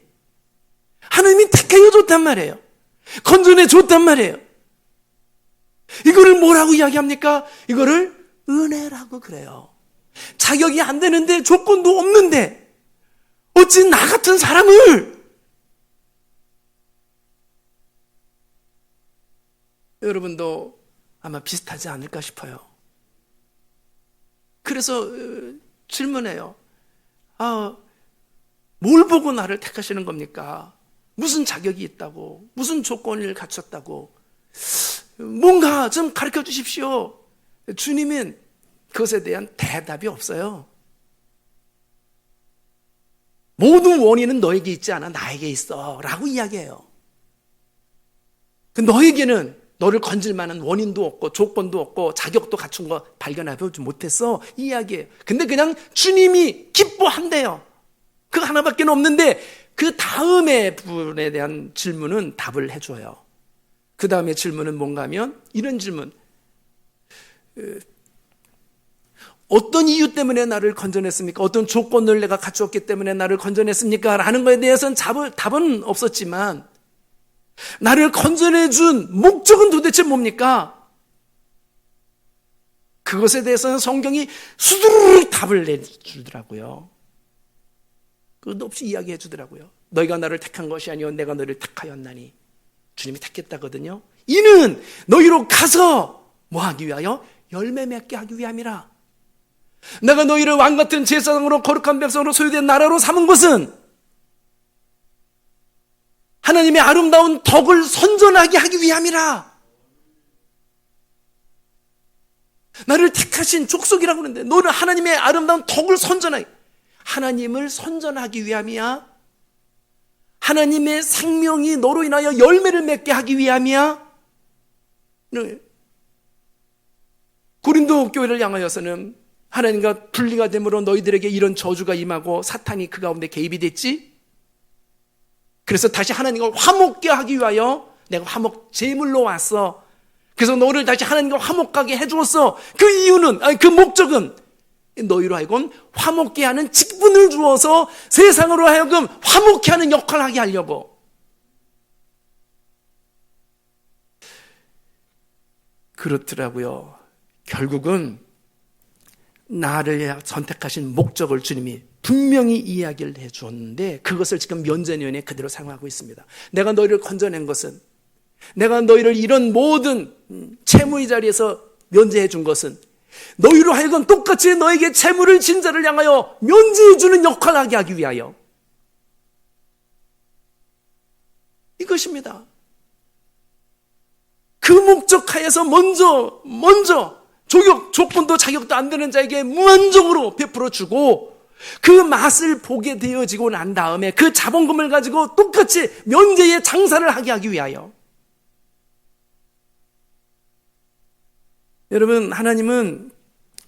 하나님이 택해 줬단 말이에요. 건져내 줬단 말이에요. 이거를 뭐라고 이야기합니까? 이거를 은혜라고 그래요. 자격이 안 되는데, 조건도 없는데 어찌 나 같은 사람을 여러분도 아마 비슷하지 않을까 싶어요. 그래서 질문해요. 뭘 보고 나를 택하시는 겁니까? 무슨 자격이 있다고? 무슨 조건을 갖췄다고? 뭔가 좀 가르쳐 주십시오. 주님은 그것에 대한 대답이 없어요. 모든 원인은 너에게 있지 않아 나에게 있어 라고 이야기해요. 너에게는 너를 건질 만한 원인도 없고 조건도 없고 자격도 갖춘 거 발견하지 못했어 이 이야기예요. 근데 그냥 주님이 기뻐한대요. 그거 하나밖에 없는데 그 다음에 부분에 대한 질문은 답을 해줘요. 그 다음에 질문은 뭔가 하면 이런 질문, 어떤 이유 때문에 나를 건져냈습니까? 어떤 조건을 내가 갖추었기 때문에 나를 건져냈습니까? 라는 것에 대해서는 답은 없었지만 나를 건져내준 목적은 도대체 뭡니까? 그것에 대해서는 성경이 수두룩 답을 내주더라고요. 끝없이 이야기해 주더라고요. 너희가 나를 택한 것이 아니요 내가 너희를 택하였나니. 주님이 택했다거든요. 이는 너희로 가서 뭐 하기 위하여? 열매 맺게 하기 위함이라. 내가 너희를 왕같은 제사장으로 거룩한 백성으로 소유된 나라로 삼은 것은 하나님의 아름다운 덕을 선전하게 하기 위함이라. 나를 택하신 족속이라고 그러는데 너는 하나님의 아름다운 덕을 선전하기, 하나님을 선전하기 위함이야? 하나님의 생명이 너로 인하여 열매를 맺게 하기 위함이야? 고린도 교회를 향하여서는 하나님과 분리가 됨으로 너희들에게 이런 저주가 임하고 사탄이 그 가운데 개입이 됐지? 그래서 다시 하나님과 화목게 하기 위하여 내가 화목 제물로 왔어. 그래서 너를 다시 하나님과 화목하게 해주었어. 그 이유는, 그 목적은 너희로 하여금 화목게 하는 직분을 주어서 세상으로 하여금 화목케 하는 역할을 하게 하려고. 그렇더라고요. 결국은 나를 선택하신 목적을 주님이 분명히 이야기를 해주었는데 그것을 지금 면제위원회에 그대로 사용하고 있습니다. 내가 너희를 건져낸 것은, 내가 너희를 이런 모든 채무의 자리에서 면제해 준 것은 너희로 하여금 똑같이 너에게 채무를 진 자를 향하여 면제해 주는 역할을 하게 하기 위하여. 이것입니다. 그 목적 하에서 먼저 조건도 자격도 안 되는 자에게 무한정으로 베풀어 주고 그 맛을 보게 되어지고 난 다음에 그 자본금을 가지고 똑같이 면제의 장사를 하게 하기 위하여. 여러분, 하나님은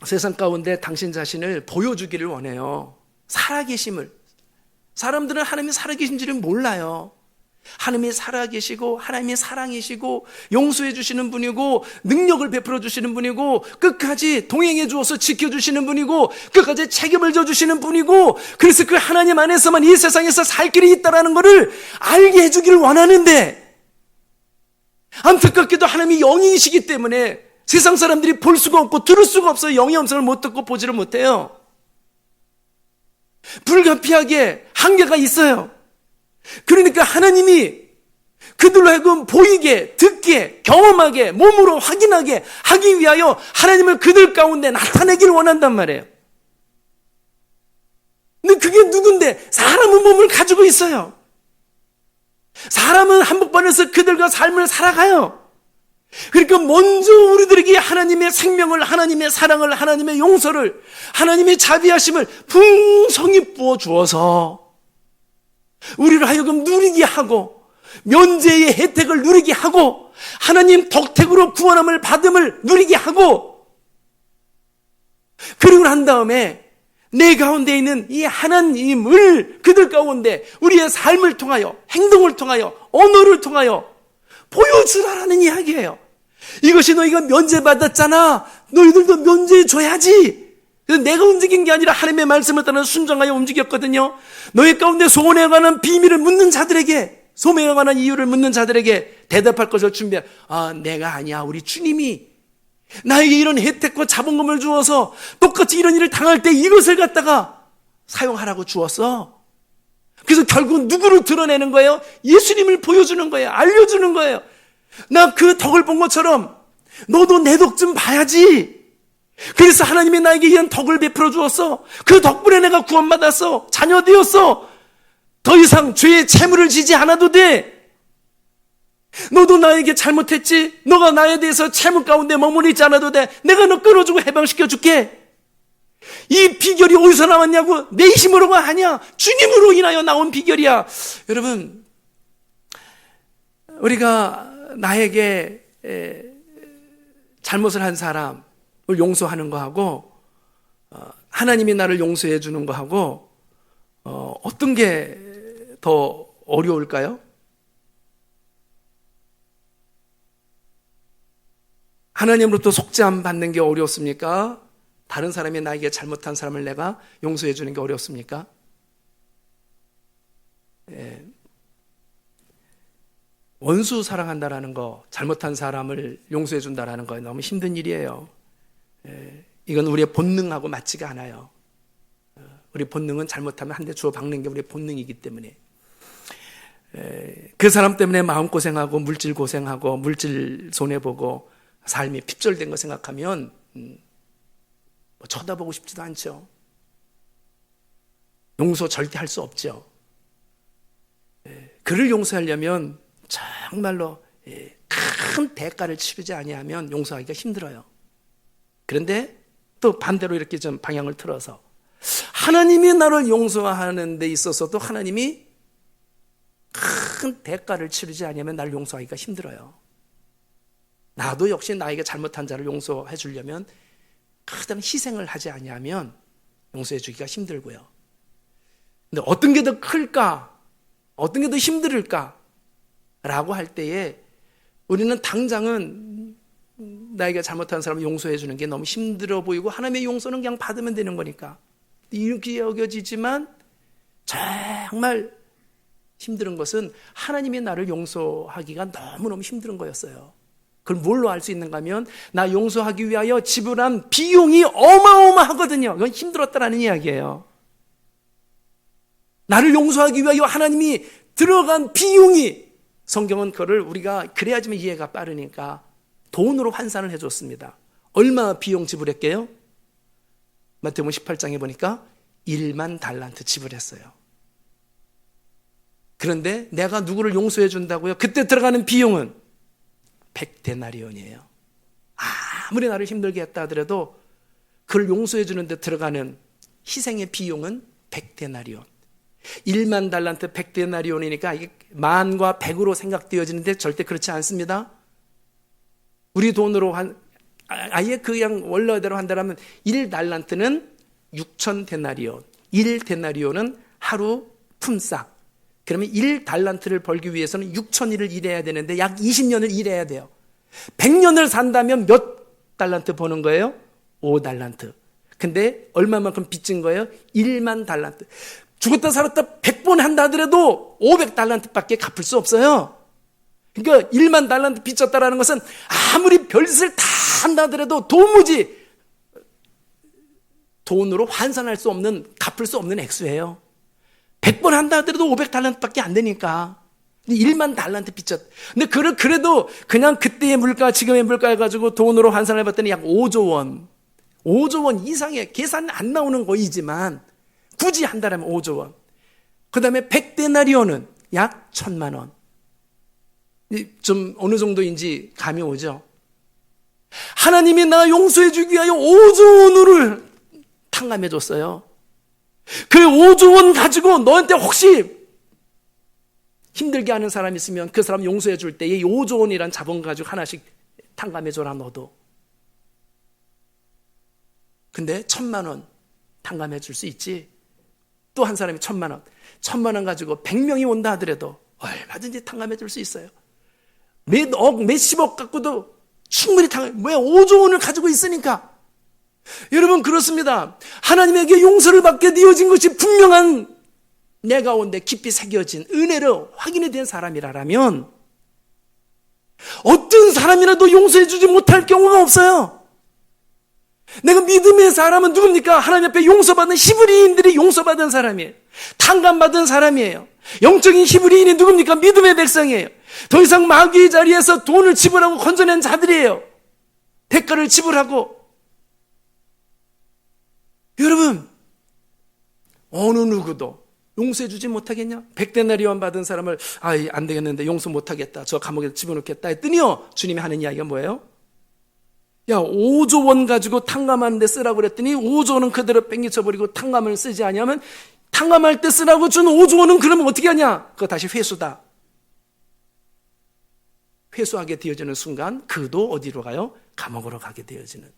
세상 가운데 당신 자신을 보여주기를 원해요. 살아계심을. 사람들은 하나님이 살아계신지를 몰라요. 하나님이 살아계시고 하나님이 사랑이시고 용서해 주시는 분이고 능력을 베풀어 주시는 분이고 끝까지 동행해 주어서 지켜주시는 분이고 끝까지 책임을 져주시는 분이고, 그래서 그 하나님 안에서만 이 세상에서 살 길이 있다는 것을 알게 해주기를 원하는데, 안타깝게도 하나님이 영이시기 때문에 세상 사람들이 볼 수가 없고 들을 수가 없어요. 영의 음성을 못 듣고 보지를 못해요. 불가피하게 한계가 있어요. 그러니까 하나님이 그들로 하여금 보이게, 듣게, 경험하게, 몸으로 확인하게 하기 위하여 하나님을 그들 가운데 나타내기를 원한단 말이에요. 근데 그게 누군데? 사람은 몸을 가지고 있어요. 사람은 한복판에서 그들과 삶을 살아가요. 그러니까 먼저 우리들에게 하나님의 생명을, 하나님의 사랑을, 하나님의 용서를, 하나님의 자비하심을 풍성히 부어주어서 우리를 하여금 누리게 하고 면제의 혜택을 누리게 하고 하나님 덕택으로 구원함을 받음을 누리게 하고, 그리고 난 다음에 내 가운데 있는 이 하나님을 그들 가운데 우리의 삶을 통하여, 행동을 통하여, 언어를 통하여 보여주라라는 이야기예요. 이것이 너희가 면제받았잖아, 너희들도 면제해줘야지. 그래서 내가 움직인 게 아니라 하나님의 말씀을 따라 순종하여 움직였거든요. 너희 가운데 소원에 관한 비밀을 묻는 자들에게, 소명에 관한 이유를 묻는 자들에게 대답할 것을 준비해. 내가 아니야, 우리 주님이 나에게 이런 혜택과 자본금을 주어서 똑같이 이런 일을 당할 때 이것을 갖다가 사용하라고 주었어. 그래서 결국 누구를 드러내는 거예요? 예수님을 보여주는 거예요. 알려주는 거예요. 나 그 덕을 본 것처럼 너도 내 덕 좀 봐야지. 그래서 하나님이 나에게 이런 덕을 베풀어 주었어. 그 덕분에 내가 구원받았어. 자녀 되었어. 더 이상 죄의 채무를 지지 않아도 돼. 너도 나에게 잘못했지. 너가 나에 대해서 채무 가운데 머무르지 있지 않아도 돼. 내가 너 끌어주고 해방시켜 줄게. 이 비결이 어디서 나왔냐고. 내 힘으로가 아니야. 주님으로 인하여 나온 비결이야. 여러분, 우리가 나에게 잘못을 한 사람을 용서하는 거하고 하나님이 나를 용서해 주는 거하고 어떤 게 더 어려울까요? 하나님으로부터 속죄함 받는 게 어렵습니까? 다른 사람이 나에게 잘못한 사람을 내가 용서해 주는 게 어렵습니까? 원수 사랑한다라는 거, 잘못한 사람을 용서해 준다라는 거 너무 힘든 일이에요. 이건 우리의 본능하고 맞지가 않아요. 우리 본능은 잘못하면 한 대 주워 박는 게 우리의 본능이기 때문에 그 사람 때문에 마음고생하고 물질 고생하고 물질 손해보고 삶이 핍절된 거 생각하면 쳐다보고 싶지도 않죠. 용서 절대 할 수 없죠. 그를 용서하려면 정말로 큰 대가를 치르지 아니하면 용서하기가 힘들어요. 그런데 또 반대로 이렇게 좀 방향을 틀어서 하나님이 나를 용서하는 데 있어서도 하나님이 큰 대가를 치르지 아니하면 나를 용서하기가 힘들어요. 나도 역시 나에게 잘못한 자를 용서해 주려면 큰 희생을 하지 아니하면 용서해 주기가 힘들고요. 근데 어떤 게 더 클까? 어떤 게 더 힘들을까? 라고 할 때에 우리는 당장은 나에게 잘못한 사람을 용서해 주는 게 너무 힘들어 보이고 하나님의 용서는 그냥 받으면 되는 거니까 이렇게 여겨지지만 정말 힘든 것은 하나님이 나를 용서하기가 너무너무 힘든 거였어요. 그걸 뭘로 알 수 있는가 하면 나 용서하기 위하여 지불한 비용이 어마어마하거든요. 그건 힘들었다라는 이야기예요. 나를 용서하기 위하여 하나님이 들어간 비용이 성경은 그거를 우리가 그래야지만 이해가 빠르니까 돈으로 환산을 해줬습니다. 얼마 비용 지불했게요? 마태복음 18장에 보니까 1만 달란트 지불했어요. 그런데 내가 누구를 용서해 준다고요? 그때 들어가는 비용은 100데나리온이에요. 아무리 나를 힘들게 했다 하더라도 그를 용서해 주는데 들어가는 희생의 비용은 100데나리온. 1만 달란트 100데나리온이니까 이게 만과 100으로 생각되어지는데 절대 그렇지 않습니다. 우리 돈으로 아예 그냥 원래대로 한다면 1달란트는 6,000데나리온, 1데나리온은 하루 품삯. 그러면 1달란트를 벌기 위해서는 6,000일을 일해야 되는데 약 20년을 일해야 돼요. 100년을 산다면 몇 달란트 버는 거예요? 5달란트. 근데 얼마만큼 빚진 거예요? 1만 달란트. 죽었다 살았다 100번 한다 하더라도 500달란트밖에 갚을 수 없어요. 그러니까 1만 달란트 빚졌다라는 것은 아무리 별짓을 다 한다 하더라도 도무지 돈으로 환산할 수 없는, 갚을 수 없는 액수예요. 100번 한다 하더라도 500달란트밖에 안 되니까. 1만 달란트 빚졌. 근데 그래도 그냥 그때의 물가, 지금의 물가 가지고 돈으로 환산해 봤더니 약 5조 원. 5조 원 이상의 계산 안 나오는 거이지만 굳이 한다면 5조 원. 그 다음에 100데나리온은 약 1,000만 원. 좀 어느 정도인지 감이 오죠? 하나님이 나 용서해 주기 위하여 5조 원을 탕감해 줬어요. 그 5조 원 가지고 너한테 혹시 힘들게 하는 사람 있으면 그 사람 용서해 줄 때 이 5조 원이란 자본 가지고 하나씩 탕감해 줘라 너도. 근데 1,000만 원 탕감해 줄 수 있지. 또 한 사람이 1,000만 원. 1,000만 원 가지고 100명이 온다 하더라도 얼마든지 탕감해 줄 수 있어요. 몇 억, 몇십억 갖고도 충분히 왜 5조 원을 가지고 있으니까. 여러분 그렇습니다. 하나님에게 용서를 받게 되어진 것이 분명한 내 가운데 깊이 새겨진 은혜로 확인이 된 사람이라면 어떤 사람이라도 용서해 주지 못할 경우가 없어요. 내가 믿음의 사람은 누굽니까? 하나님 앞에 용서받은 히브리인들이 용서받은 사람이에요. 탕감받은 사람이에요. 영적인 히브리인이 누굽니까? 믿음의 백성이에요. 더 이상 마귀의 자리에서 돈을 지불하고 건져낸 자들이에요. 대가를 지불하고. 여러분, 어느 누구도 용서해주지 못하겠냐? 100데나리온 받은 사람을 안 되겠는데 용서 못하겠다, 저 감옥에 집어넣겠다 했더니요, 주님이 하는 이야기가 뭐예요? 야, 5조 원 가지고 탕감하는 데 쓰라고 그랬더니 5조 원은 그대로 뺑기쳐버리고 탕감을 쓰지 않으면, 탕감할 때 쓰라고 준 5조 원은 그러면 어떻게 하냐? 그거 다시 회수다. 회수하게 되어지는 순간 그도 어디로 가요? 감옥으로 가게 되어지는.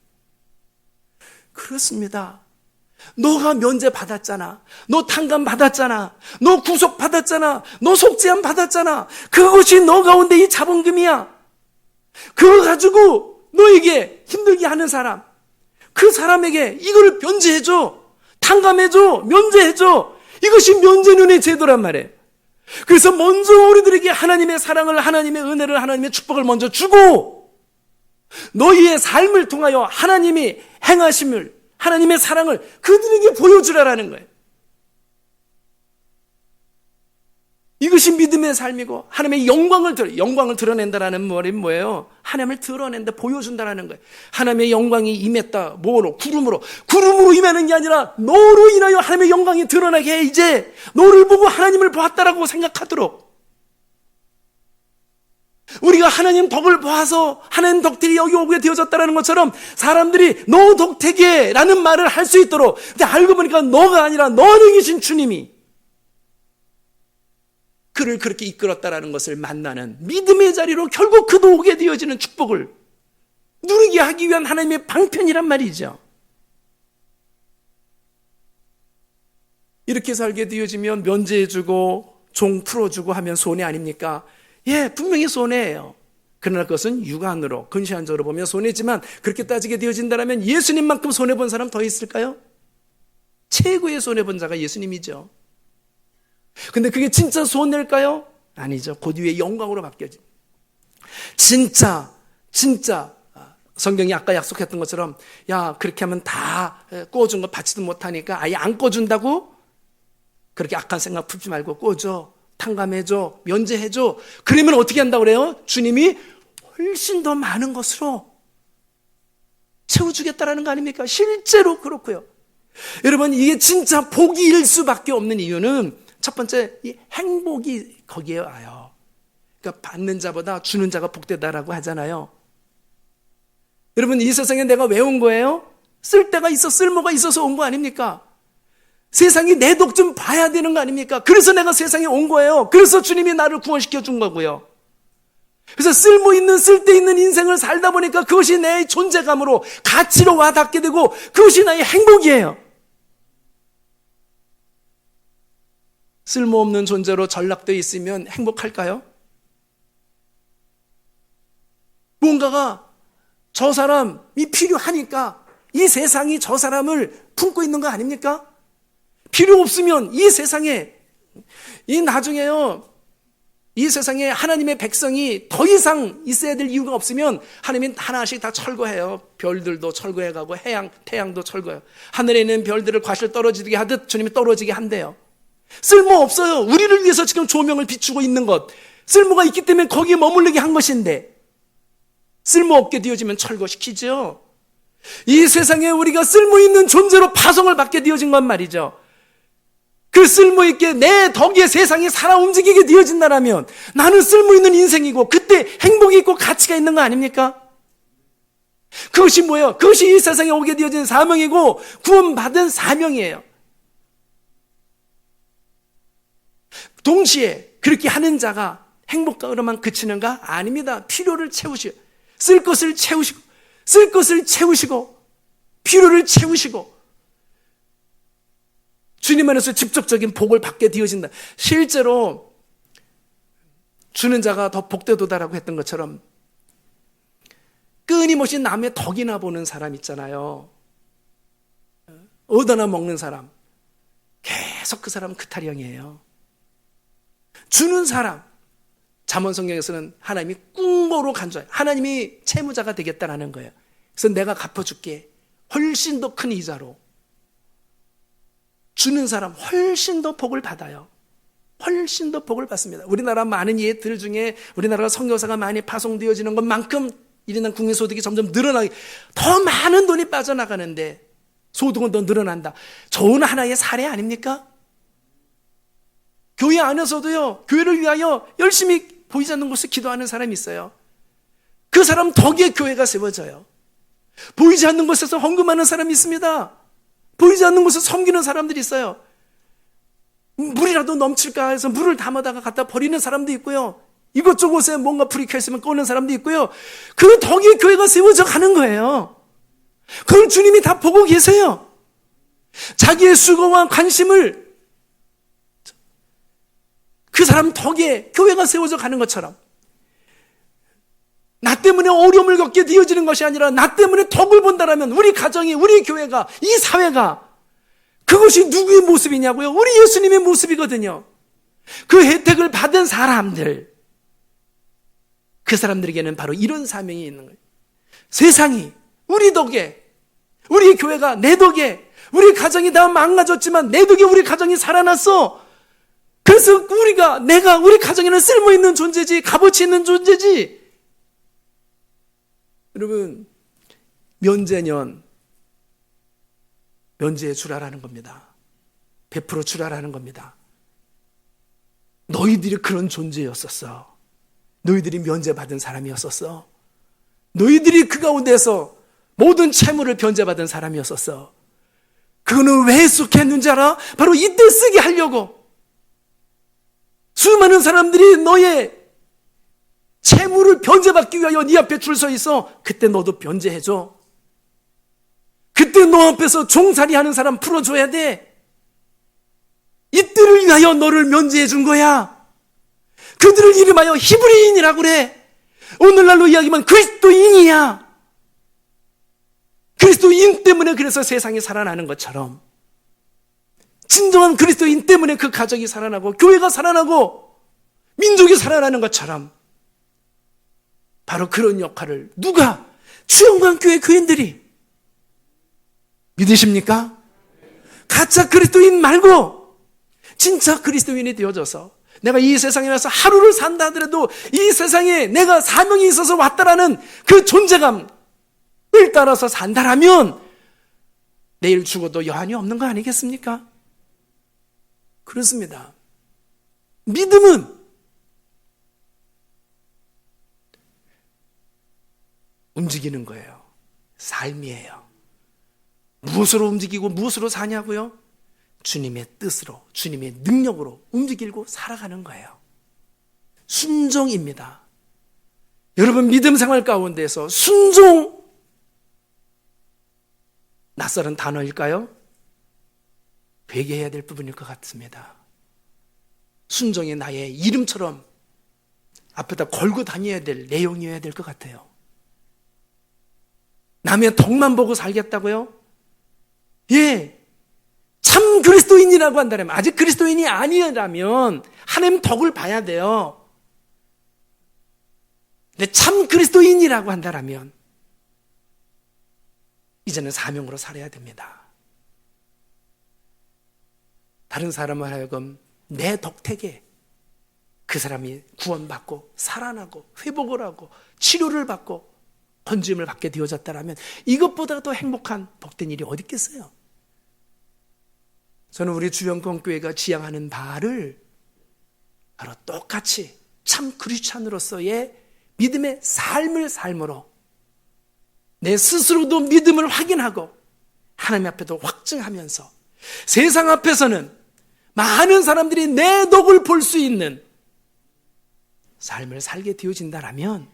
그렇습니다. 너가 면제 받았잖아. 너 탕감 받았잖아. 너 구속 받았잖아. 너 속죄함 받았잖아. 그것이 너 가운데 이 자본금이야. 그거 가지고 너에게 힘들게 하는 사람, 그 사람에게 이거를 면제해줘. 탕감해줘. 면제해줘. 이것이 면제눈의 제도란 말이에요. 그래서 먼저 우리들에게 하나님의 사랑을, 하나님의 은혜를, 하나님의 축복을 먼저 주고, 너희의 삶을 통하여 하나님이 행하심을, 하나님의 사랑을 그들에게 보여주라라는 거예요. 이것이 믿음의 삶이고, 하나님의 영광을 드러낸다라는 말이 뭐예요? 하나님을 드러낸다, 보여준다라는 거예요. 하나님의 영광이 임했다. 뭐로? 구름으로 임하는 게 아니라 너로 인하여 하나님의 영광이 드러나게 해. 이제 너를 보고 하나님을 보았다라고 생각하도록. 우리가 하나님 덕을 보아서 하나님 덕들이 여기 오게 되어졌다는 것처럼 사람들이 너 덕택에 라는 말을 할 수 있도록. 근데 알고 보니까 너가 아니라 너 안에 계신 주님이 그를 그렇게 이끌었다라는 것을 만나는 믿음의 자리로 결국 그도 오게 되어지는 축복을 누리게 하기 위한 하나님의 방편이란 말이죠. 이렇게 살게 되어지면 면제해주고 종 풀어주고 하면 손해 아닙니까? 예, 분명히 손해예요. 그러나 그것은 육안으로, 근시안적으로 보면 손해지만, 그렇게 따지게 되어진다면 예수님만큼 손해본 사람 더 있을까요? 최고의 손해본 자가 예수님이죠. 근데 그게 진짜 손해일까요? 아니죠. 그 뒤에 영광으로 바뀌어지. 진짜 성경이 아까 약속했던 것처럼, 야, 그렇게 하면 다 구워준 거 받지도 못하니까 아예 안 구워준다고? 그렇게 악한 생각 품지 말고 구워줘, 탕감해줘, 면제해줘. 그러면 어떻게 한다고 그래요? 주님이 훨씬 더 많은 것으로 채워주겠다라는 거 아닙니까? 실제로 그렇고요. 여러분, 이게 진짜 복이일 수밖에 없는 이유는 첫 번째, 이 행복이 거기에 와요. 그러니까 받는 자보다 주는 자가 복되다라고 하잖아요. 여러분, 이 세상에 내가 왜 온 거예요? 쓸데가 있어, 쓸모가 있어서 온 거 아닙니까? 세상이 내 덕 좀 봐야 되는 거 아닙니까? 그래서 내가 세상에 온 거예요. 그래서 주님이 나를 구원시켜 준 거고요. 그래서 쓸모 있는, 쓸데 있는 인생을 살다 보니까 그것이 내 존재감으로, 가치로 와닿게 되고, 그것이 나의 행복이에요. 쓸모없는 존재로 전락되어 있으면 행복할까요? 뭔가가 저 사람이 필요하니까 이 세상이 저 사람을 품고 있는 거 아닙니까? 필요 없으면 이 세상에, 나중에요, 이 세상에 하나님의 백성이 더 이상 있어야 될 이유가 없으면 하나님이 하나씩 다 철거해요. 별들도 철거해가고 태양도 철거해요. 하늘에 있는 별들을 과실 떨어지게 하듯 주님이 떨어지게 한대요. 쓸모없어요. 우리를 위해서 지금 조명을 비추고 있는 것, 쓸모가 있기 때문에 거기에 머물르게 한 것인데, 쓸모없게 되어지면 철거시키죠. 이 세상에 우리가 쓸모있는 존재로 파송을 받게 되어진 건 말이죠. 그 쓸모있게 내 덕에 세상이 살아 움직이게 되어진다면 나는 쓸모있는 인생이고 그때 행복이 있고 가치가 있는 거 아닙니까? 그것이 뭐예요? 그것이 이 세상에 오게 되어진 사명이고 구원받은 사명이에요. 동시에 그렇게 하는 자가 행복감으로만 그치는가? 아닙니다. 필요를 채우시고, 쓸 것을 채우시고, 필요를 채우시고, 주님 안에서 직접적인 복을 받게 되어진다. 실제로 주는 자가 더 복되도다라고 했던 것처럼 끊임없이 남의 덕이나 보는 사람 있잖아요. 얻어나 먹는 사람, 계속 그 사람은 그 타령이에요. 주는 사람, 잠언 성경에서는 하나님이 꿍고로 간주해요. 하나님이 채무자가 되겠다라는 거예요. 그래서 내가 갚아줄게. 훨씬 더 큰 이자로 주는 사람 훨씬 더 복을 받아요. 훨씬 더 복을 받습니다. 우리나라 많은 예들 중에 우리나라가 선교사가 많이 파송되어지는 것만큼 1인당 국민소득이 점점 늘어나게, 더 많은 돈이 빠져나가는데 소득은 더 늘어난다. 좋은 하나의 사례 아닙니까? 교회 안에서도요, 교회를 위하여 열심히 보이지 않는 곳에 기도하는 사람이 있어요. 그 사람 덕에 교회가 세워져요. 보이지 않는 곳에서 헌금하는 사람이 있습니다. 보이지 않는 곳에서 섬기는 사람들이 있어요. 물이라도 넘칠까 해서 물을 담아다가 갖다 버리는 사람도 있고요. 이것저것에 뭔가 불이 켜있으면 꺼는 사람도 있고요. 그 덕에 교회가 세워져 가는 거예요. 그걸 주님이 다 보고 계세요. 자기의 수고와 관심을 그 사람 덕에 교회가 세워져 가는 것처럼, 나 때문에 어려움을 겪게 되어지는 것이 아니라 나 때문에 덕을 본다라면 우리 가정이, 우리 교회가, 이 사회가, 그것이 누구의 모습이냐고요? 우리 예수님의 모습이거든요. 그 혜택을 받은 사람들, 그 사람들에게는 바로 이런 사명이 있는 거예요. 세상이 우리 덕에, 우리 교회가 내 덕에, 우리 가정이 다 망가졌지만 내 덕에 우리 가정이 살아났어. 그래서 내가 우리 가정에는 쓸모있는 존재지, 값어치 있는 존재지. 여러분, 면제년 면제해 주라라는 겁니다. 베풀어 주라라는 겁니다. 너희들이 그런 존재였었어. 너희들이 면제받은 사람이었었어. 너희들이 그 가운데서 모든 채무를 변제받은 사람이었었어. 그거는 왜 쑥했는지 알아? 바로 이때 쓰게 하려고. 수많은 사람들이 너의 채무를 변제받기 위하여 네 앞에 줄 서 있어. 그때 너도 변제해줘. 그때 너 앞에서 종살이 하는 사람 풀어줘야 돼. 이때를 위하여 너를 면제해 준 거야. 그들을 이름하여 히브리인이라고 그래. 오늘날로 이야기하면 그리스도인이야. 그리스도인 때문에 그래서 세상이 살아나는 것처럼, 진정한 그리스도인 때문에 그 가정이 살아나고 교회가 살아나고 민족이 살아나는 것처럼, 바로 그런 역할을 누가? 주영광교회 교인들이. 믿으십니까? 가짜 그리스도인 말고 진짜 그리스도인이 되어져서, 내가 이 세상에 와서 하루를 산다 하더라도 이 세상에 내가 사명이 있어서 왔다라는 그 존재감을 따라서 산다라면 내일 죽어도 여한이 없는 거 아니겠습니까? 그렇습니다. 믿음은 움직이는 거예요. 삶이에요. 무엇으로 움직이고 무엇으로 사냐고요? 주님의 뜻으로, 주님의 능력으로 움직이고 살아가는 거예요. 순종입니다. 여러분, 믿음 생활 가운데서 순종, 낯설은 단어일까요? 회개해야 될 부분일 것 같습니다. 순종이 나의 이름처럼 앞에다 걸고 다녀야 될 내용이어야 될 것 같아요. 남의 덕만 보고 살겠다고요? 예, 참 그리스도인이라고 한다면, 아직 그리스도인이 아니라면 하나님 덕을 봐야 돼요. 근데 참 그리스도인이라고 한다면 이제는 사명으로 살아야 됩니다. 다른 사람을 하여금 내 덕택에 그 사람이 구원받고 살아나고 회복을 하고 치료를 받고 건짐을 받게 되어졌다면 이것보다 더 행복한 복된 일이 어디 있겠어요? 저는 우리 주영광교회가 지향하는 바를 바로 똑같이 참 크리스찬으로서의 믿음의 삶을 삶으로 내 스스로도 믿음을 확인하고 하나님 앞에도 확증하면서 세상 앞에서는 많은 사람들이 내 덕을 볼 수 있는 삶을 살게 되어진다라면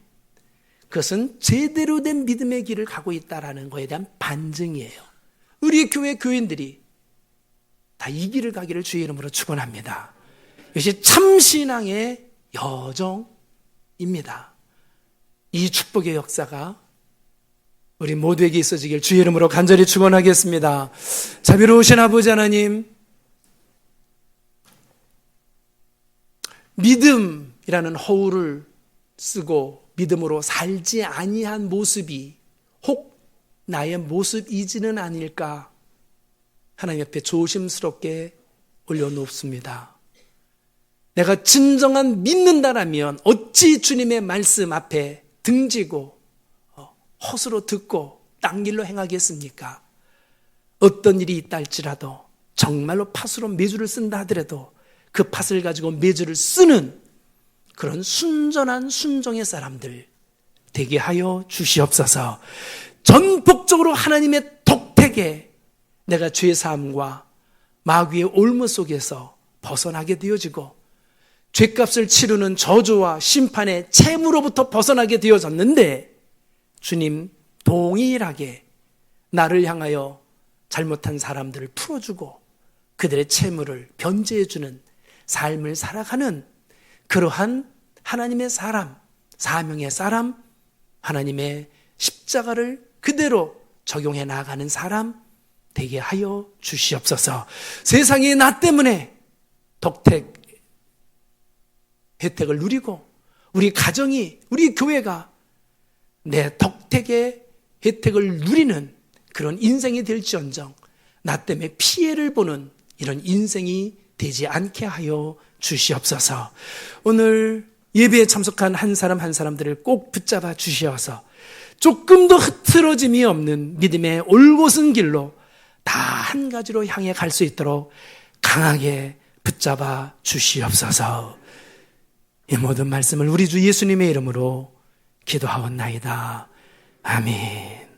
그것은 제대로 된 믿음의 길을 가고 있다는 것에 대한 반증이에요. 우리 교회 교인들이 다 이 길을 가기를 주의 이름으로 축원합니다. 이것이 참신앙의 여정입니다. 이 축복의 역사가 우리 모두에게 있어지길 주의 이름으로 간절히 축원하겠습니다. 자비로우신 아버지 하나님, 믿음이라는 허울을 쓰고 믿음으로 살지 아니한 모습이 혹 나의 모습이지는 아닐까 하나님 앞에 조심스럽게 올려놓습니다. 내가 진정한 믿는다라면 어찌 주님의 말씀 앞에 등지고 헛으로 듣고 딴 길로 행하겠습니까? 어떤 일이 있다 할지라도 정말로 팥으로 메주를 쓴다 하더라도 그 팥을 가지고 메주를 쓰는 그런 순전한 순종의 사람들 되게 하여 주시옵소서. 전폭적으로 하나님의 독택에 내가 죄사함과 마귀의 올무 속에서 벗어나게 되어지고 죄값을 치르는 저주와 심판의 채무로부터 벗어나게 되어졌는데 주님 동일하게 나를 향하여 잘못한 사람들을 풀어주고 그들의 채무를 변제해주는 삶을 살아가는 그러한 하나님의 사람, 사명의 사람, 하나님의 십자가를 그대로 적용해 나가는 사람 되게 하여 주시옵소서. 세상이 나 때문에 독택 혜택을 누리고 우리 가정이, 우리 교회가 내 덕택의 혜택을 누리는 그런 인생이 될지언정 나 때문에 피해를 보는 이런 인생이 되지 않게 하여 주시옵소서. 오늘 예배에 참석한 한 사람 한 사람들을 꼭 붙잡아 주시어서 조금도 흐트러짐이 없는 믿음의 올곧은 길로 다 한 가지로 향해 갈 수 있도록 강하게 붙잡아 주시옵소서. 이 모든 말씀을 우리 주 예수님의 이름으로 기도하옵나이다. 아멘.